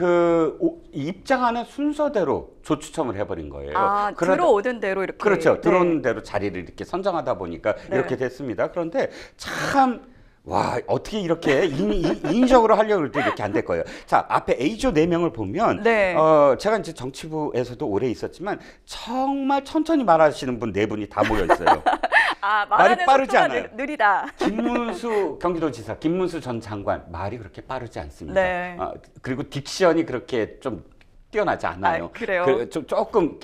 입장하는 순서대로 조추첨을 해버린 거예요. 들어오던 대로 이렇게. 그렇죠. 네. 들어오는 대로 자리를 이렇게 선정하다 보니까 네. 이렇게 됐습니다. 그런데 참 어떻게 이렇게 인위적으로 하려고 할 때 이렇게 안 될 거예요. 자, 앞에 A조 4명을 보면, 네. 제가 이제 정치부에서도 오래 있었지만, 정말 천천히 말하시는 분 4분이 다 모여 있어요. 말하는 빠르지 속도가 않아요. 느리다. 김문수 경기도지사, 김문수 전 장관, 말이 그렇게 빠르지 않습니다. 네. 그리고 딕션이 그렇게 좀 뛰어나지 않아요. 그래요? 조금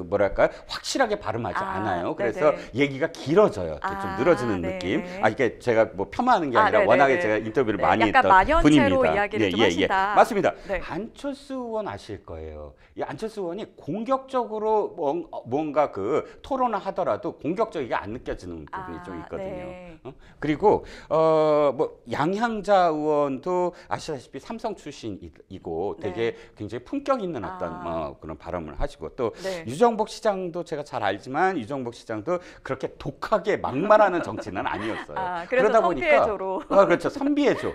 뭐랄까 확실하게 발음하지 않아요. 그래서 네네. 얘기가 길어져요. 좀 늘어지는 네. 느낌. 이게 제가 뭐 폄하하는 게 아니라 네네네. 워낙에 제가 인터뷰를 많이 약간 했던 만연체로 분입니다. 이야기를 좀 하신다. 맞습니다. 네. 안철수 의원 아실 거예요. 이 안철수 의원이 공격적으로 뭔가 그 토론을 하더라도 공격적이게 안 느껴지는 부분이 좀 있거든요. 네. 그리고 뭐 양향자 의원도 아시다시피 삼성 출신이고 되게 굉장히 품격 있는 어떤 그런 발언을 하시고 또 네. 유정복 시장도 제가 잘 알지만 유정복 시장도 그렇게 독하게 막말하는 정치는 아니었어요. 그래서 그러다 선비의 보니까 조로. 그렇죠. 선비의 조.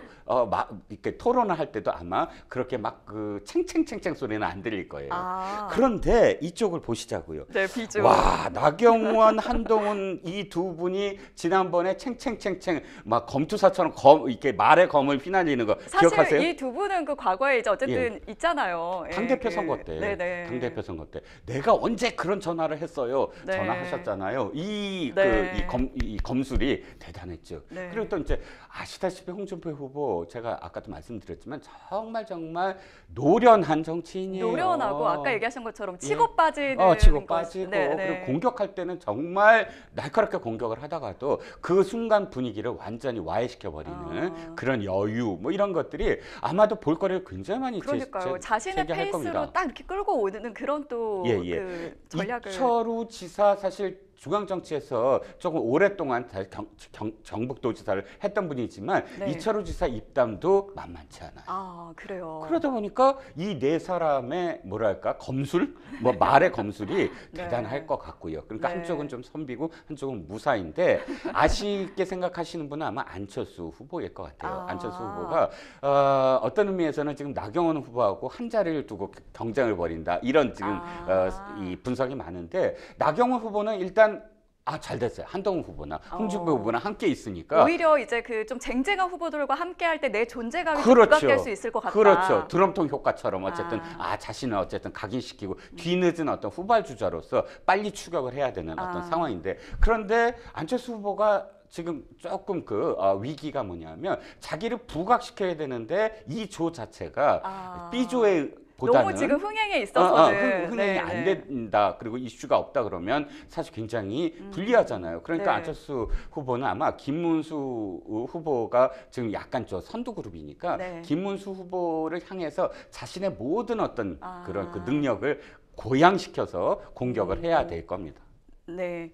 이렇게 토론을 할 때도 아마 그렇게 막 그 챙챙챙챙 소리는 안 들릴 거예요. 그런데 이쪽을 보시자고요. 네, B조. 나경원, 한동훈 이 두 분이 지난번에 챙챙챙챙 막 검투사처럼 이렇게 말에 검을 휘날리는 거 사실 기억하세요? 이 두 분은 그 과거에 이제 어쨌든 있잖아요. 당대표 선거 때, 네네. 당대표 선거 때 내가 언제 그런 전화를 했어요. 네. 전화하셨잖아요. 이 검술이 대단했죠. 네. 그리고 또 이제 아시다시피 홍준표 후보 제가 아까도 말씀드렸지만 정말 노련한 정치인이에요. 노련하고 아까 얘기하신 것처럼 치고 빠지는 치고 것. 빠지고 네, 그리고 공격할 때는 정말 날카롭게 공격을 하다가도 그 순간 분위기를 완전히 와해시켜 버리는 그런 여유 뭐 이런 것들이 아마도 볼거리를 굉장히 많이 그러니까요. 자신의 제기할 페이스로 겁니다. 딱 이렇게 끌고 오는 그런 또 그 전략을. 이철우 지사 사실 중앙 정치에서 조금 오랫동안 경북도지사를 했던 분이지만 네. 이철우 지사 입담도 만만치 않아요. 그래요. 그러다 보니까 이 네 사람의 뭐랄까 검술, 뭐 말의 검술이 네. 대단할 것 같고요. 그러니까 네. 한쪽은 좀 선비고 한쪽은 무사인데 아쉽게 생각하시는 분은 아마 안철수 후보일 것 같아요. 안철수 후보가 어떤 의미에서는 지금 나경원 후보하고 한 자리를 두고 경쟁을 벌인다 이런 지금 이 분석이 많은데 나경원 후보는 일단 잘 됐어요. 한동훈 후보나 홍준표 후보나 함께 있으니까 오히려 이제 그 좀 쟁쟁한 후보들과 함께 할 때 내 존재감이 그렇죠. 부각될 수 있을 것 같다. 그렇죠. 드럼통 효과처럼 어쨌든 자신을 어쨌든 각인시키고 뒤늦은 어떤 후발주자로서 빨리 추격을 해야 되는 어떤 상황인데 그런데 안철수 후보가 지금 조금 위기가 뭐냐면 자기를 부각시켜야 되는데 이 조 자체가 B조에 보다는 너무 지금 흥행에 있어서는 흥행이 안 된다. 그리고 이슈가 없다 그러면 사실 굉장히 불리하잖아요. 그러니까 네. 안철수 후보는 아마 김문수 후보가 지금 약간 선두 그룹이니까 네. 김문수 후보를 향해서 자신의 모든 어떤 그런 그 능력을 고양시켜서 공격을 해야 될 겁니다. 네.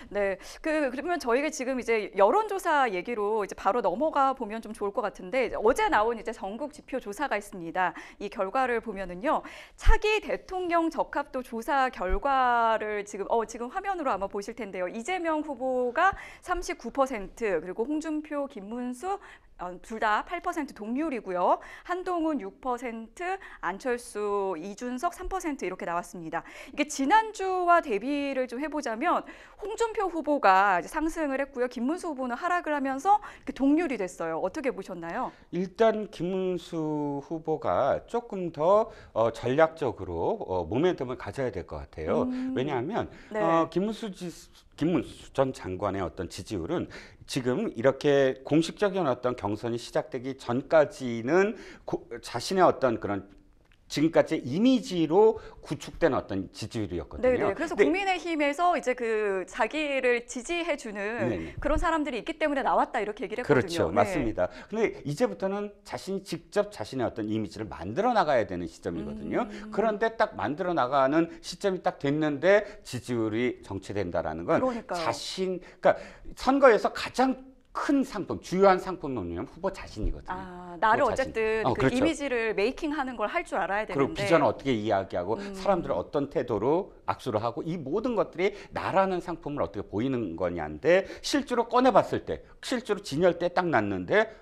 네, 그러면 저희가 지금 이제 여론조사 얘기로 이제 바로 넘어가 보면 좀 좋을 것 같은데 어제 나온 이제 전국 지표 조사가 있습니다. 이 결과를 보면은요, 차기 대통령 적합도 조사 결과를 지금 화면으로 아마 보실 텐데요. 이재명 후보가 39% 그리고 홍준표, 김문수 둘 다 8% 동률이고요. 한동훈 6%, 안철수, 이준석 3% 이렇게 나왔습니다. 이게 지난주와 대비를 좀 해보자면 홍준표 후보가 이제 상승을 했고요. 김문수 후보는 하락을 하면서 이렇게 동률이 됐어요. 어떻게 보셨나요? 일단 김문수 후보가 조금 더 전략적으로 모멘텀을 가져야 될 것 같아요. 왜냐하면 네. 김문수 전 장관의 어떤 지지율은 지금 이렇게 공식적인 어떤 경선이 시작되기 전까지는 자신의 어떤 그런 지금까지 이미지로 구축된 어떤 지지율이었거든요. 네네. 그래서 국민의힘에서 이제 자기를 지지해주는 네네. 그런 사람들이 있기 때문에 나왔다 이렇게 얘기를 했거든요. 그렇죠. 네. 맞습니다. 근데 이제부터는 자신이 직접 자신의 어떤 이미지를 만들어 나가야 되는 시점이거든요. 그런데 딱 만들어 나가는 시점이 딱 됐는데 지지율이 정체된다라는 건 그러니까요. 그러니까 선거에서 가장 큰 상품, 주요한 상품은 뭐냐면 후보 자신이거든요. 나를 후보 자신. 어쨌든 그 그렇죠. 이미지를 메이킹하는 걸 할 줄 알아야 되는데. 그리고 비전을 어떻게 이야기하고 사람들을 어떤 태도로 악수를 하고 이 모든 것들이 나라는 상품을 어떻게 보이는 거냐인데 실제로 꺼내봤을 때, 실제로 진열대 딱 났는데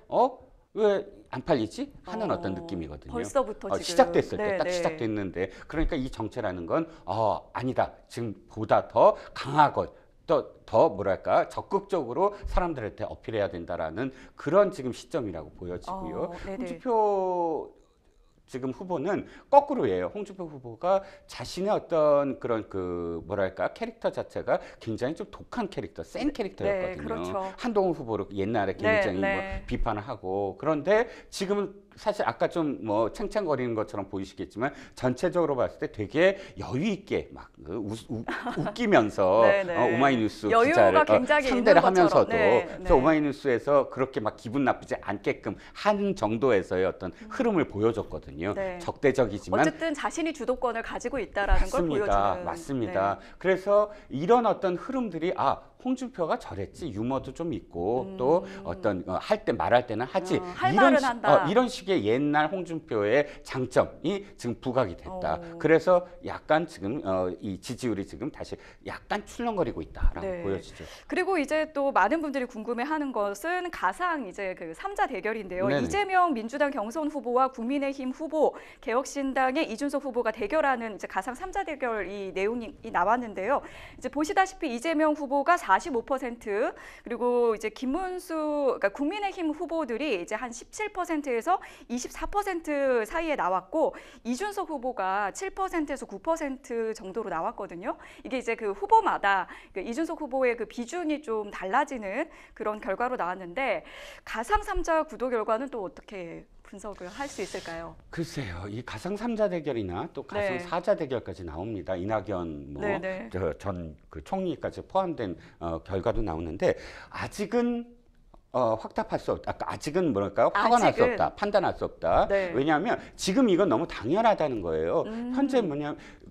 왜 안 팔리지? 하는 어떤 느낌이거든요. 벌써부터 지금. 시작됐을 때, 딱 네. 시작됐는데 그러니까 이 정체라는 건 아니다. 지금 보다 더 강하고 더 뭐랄까 적극적으로 사람들한테 어필해야 된다라는 그런 지금 시점이라고 보여지고요. 네네. 홍준표 지금 후보는 거꾸로예요. 홍준표 후보가 자신의 어떤 그런 뭐랄까 캐릭터 자체가 굉장히 좀 독한 캐릭터, 센 캐릭터였거든요. 네, 그렇죠. 한동훈 후보를 옛날에 굉장히 네. 비판을 하고 그런데 지금은 사실 아까 좀 챙챙거리는 것처럼 보이시겠지만 전체적으로 봤을 때 되게 여유 있게 막 웃기면서 네네. 오마이뉴스 여유가 기자를 굉장히 상대를 있는 것처럼. 하면서도 네, 그래서 네. 오마이뉴스에서 그렇게 막 기분 나쁘지 않게끔 하는 정도에서의 어떤 흐름을 보여줬거든요. 네. 적대적이지만 어쨌든 자신이 주도권을 가지고 있다라는 걸 보여주는. 맞습니다. 네. 그래서 이런 어떤 흐름들이 홍준표가 저랬지 유머도 좀 있고 또 어떤 할 때 말할 때는 하지 할 말은 한다. 이런 식의 옛날 홍준표의 장점이 지금 부각이 됐다. 그래서 약간 지금 이 지지율이 지금 다시 약간 출렁거리고 있다라고 네. 보여지죠. 그리고 이제 또 많은 분들이 궁금해하는 것은 가상 이제 3자 대결인데요. 네네. 이재명 민주당 경선 후보와 국민의힘 후보, 개혁신당의 이준석 후보가 대결하는 이제 가상 3자 대결 이 내용이 나왔는데요. 이제 보시다시피 이재명 후보가 45% 그리고 이제 그러니까 국민의힘 후보들이 이제 한 17%에서 24% 사이에 나왔고 이준석 후보가 7%에서 9% 정도로 나왔거든요. 이게 이제 후보마다 이준석 후보의 비중이 좀 달라지는 그런 결과로 나왔는데 가상 3자 구도 결과는 또 어떻게 분석을 할 수 있을까요? 글쎄요, 이 가상 3자 대결이나 또 가상 네. 4자 대결까지 나옵니다. 이낙연 네네. 전 포함된 결과도 나오는데 아직은 확답할 수 없다. 아직은 뭐랄까요? 확언할 수 없다. 판단할 수 없다. 네. 왜냐하면 지금 이건 너무 당연하다는 거예요. 현재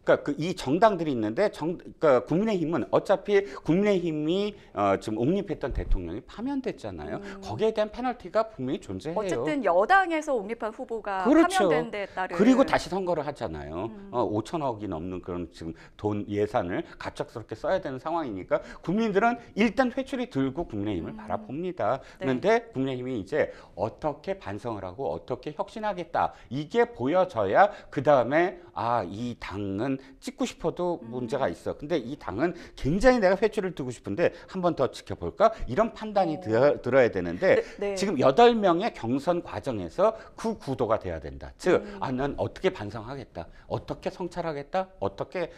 그러니까 이 정당들이 있는데 그러니까 국민의힘은 어차피 국민의힘이 지금 옹립했던 대통령이 파면됐잖아요. 거기에 대한 페널티가 분명히 존재해요. 어쨌든 여당에서 옹립한 후보가 그렇죠. 파면된 데 따른 그리고 다시 선거를 하잖아요. 5천억이 넘는 그런 지금 돈 예산을 갑작스럽게 써야 되는 상황이니까 국민들은 일단 회초리 들고 국민의힘을 바라봅니다. 그런데 국민의힘이 이제 어떻게 반성을 하고 어떻게 혁신하겠다 이게 보여져야 그 다음에 이 당은 나는 찍고 싶어도 문제가 있어. 근데 이 당은 굉장히 내가 회초리를 두고 싶은데 한 번 더 지켜볼까? 이런 판단이 들어야 되는데 네. 지금 8명의 경선 과정에서 그 구도가 돼야 된다. 즉, 난 어떻게 반성하겠다. 어떻게 성찰하겠다. 어떻게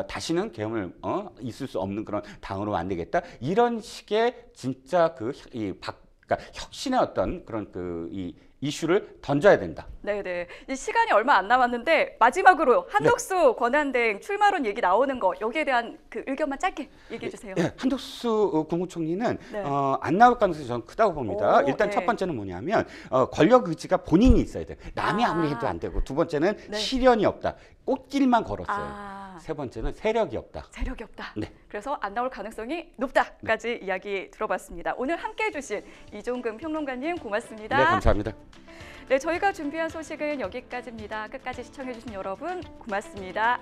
다시는 계엄을 있을 수 없는 그런 당으로 만들겠다. 이런 식의 진짜 그러니까 혁신의 어떤 그런 이 이슈를 던져야 된다. 네네. 이 시간이 얼마 안 남았는데 마지막으로 한덕수 권한대행 출마론 얘기 나오는 거 여기에 대한 그 의견만 짧게 얘기해 주세요. 네, 한덕수 국무총리는 네. 안 나올 가능성이 저는 크다고 봅니다. 오, 일단 네. 첫 번째는 뭐냐면 권력 의지가 본인이 있어야 돼. 남이 아무리 해도 안 되고 두 번째는 네. 실현이 없다. 꽃길만 걸었어요. 아. 세 번째는 세력이 없다. 세력이 없다. 네. 그래서 안 나올 가능성이 높다까지 이야기 들어봤습니다. 오늘 함께해 주신 이종근 평론가님 고맙습니다. 네, 감사합니다. 네, 저희가 준비한 소식은 여기까지입니다. 끝까지 시청해 주신 여러분 고맙습니다.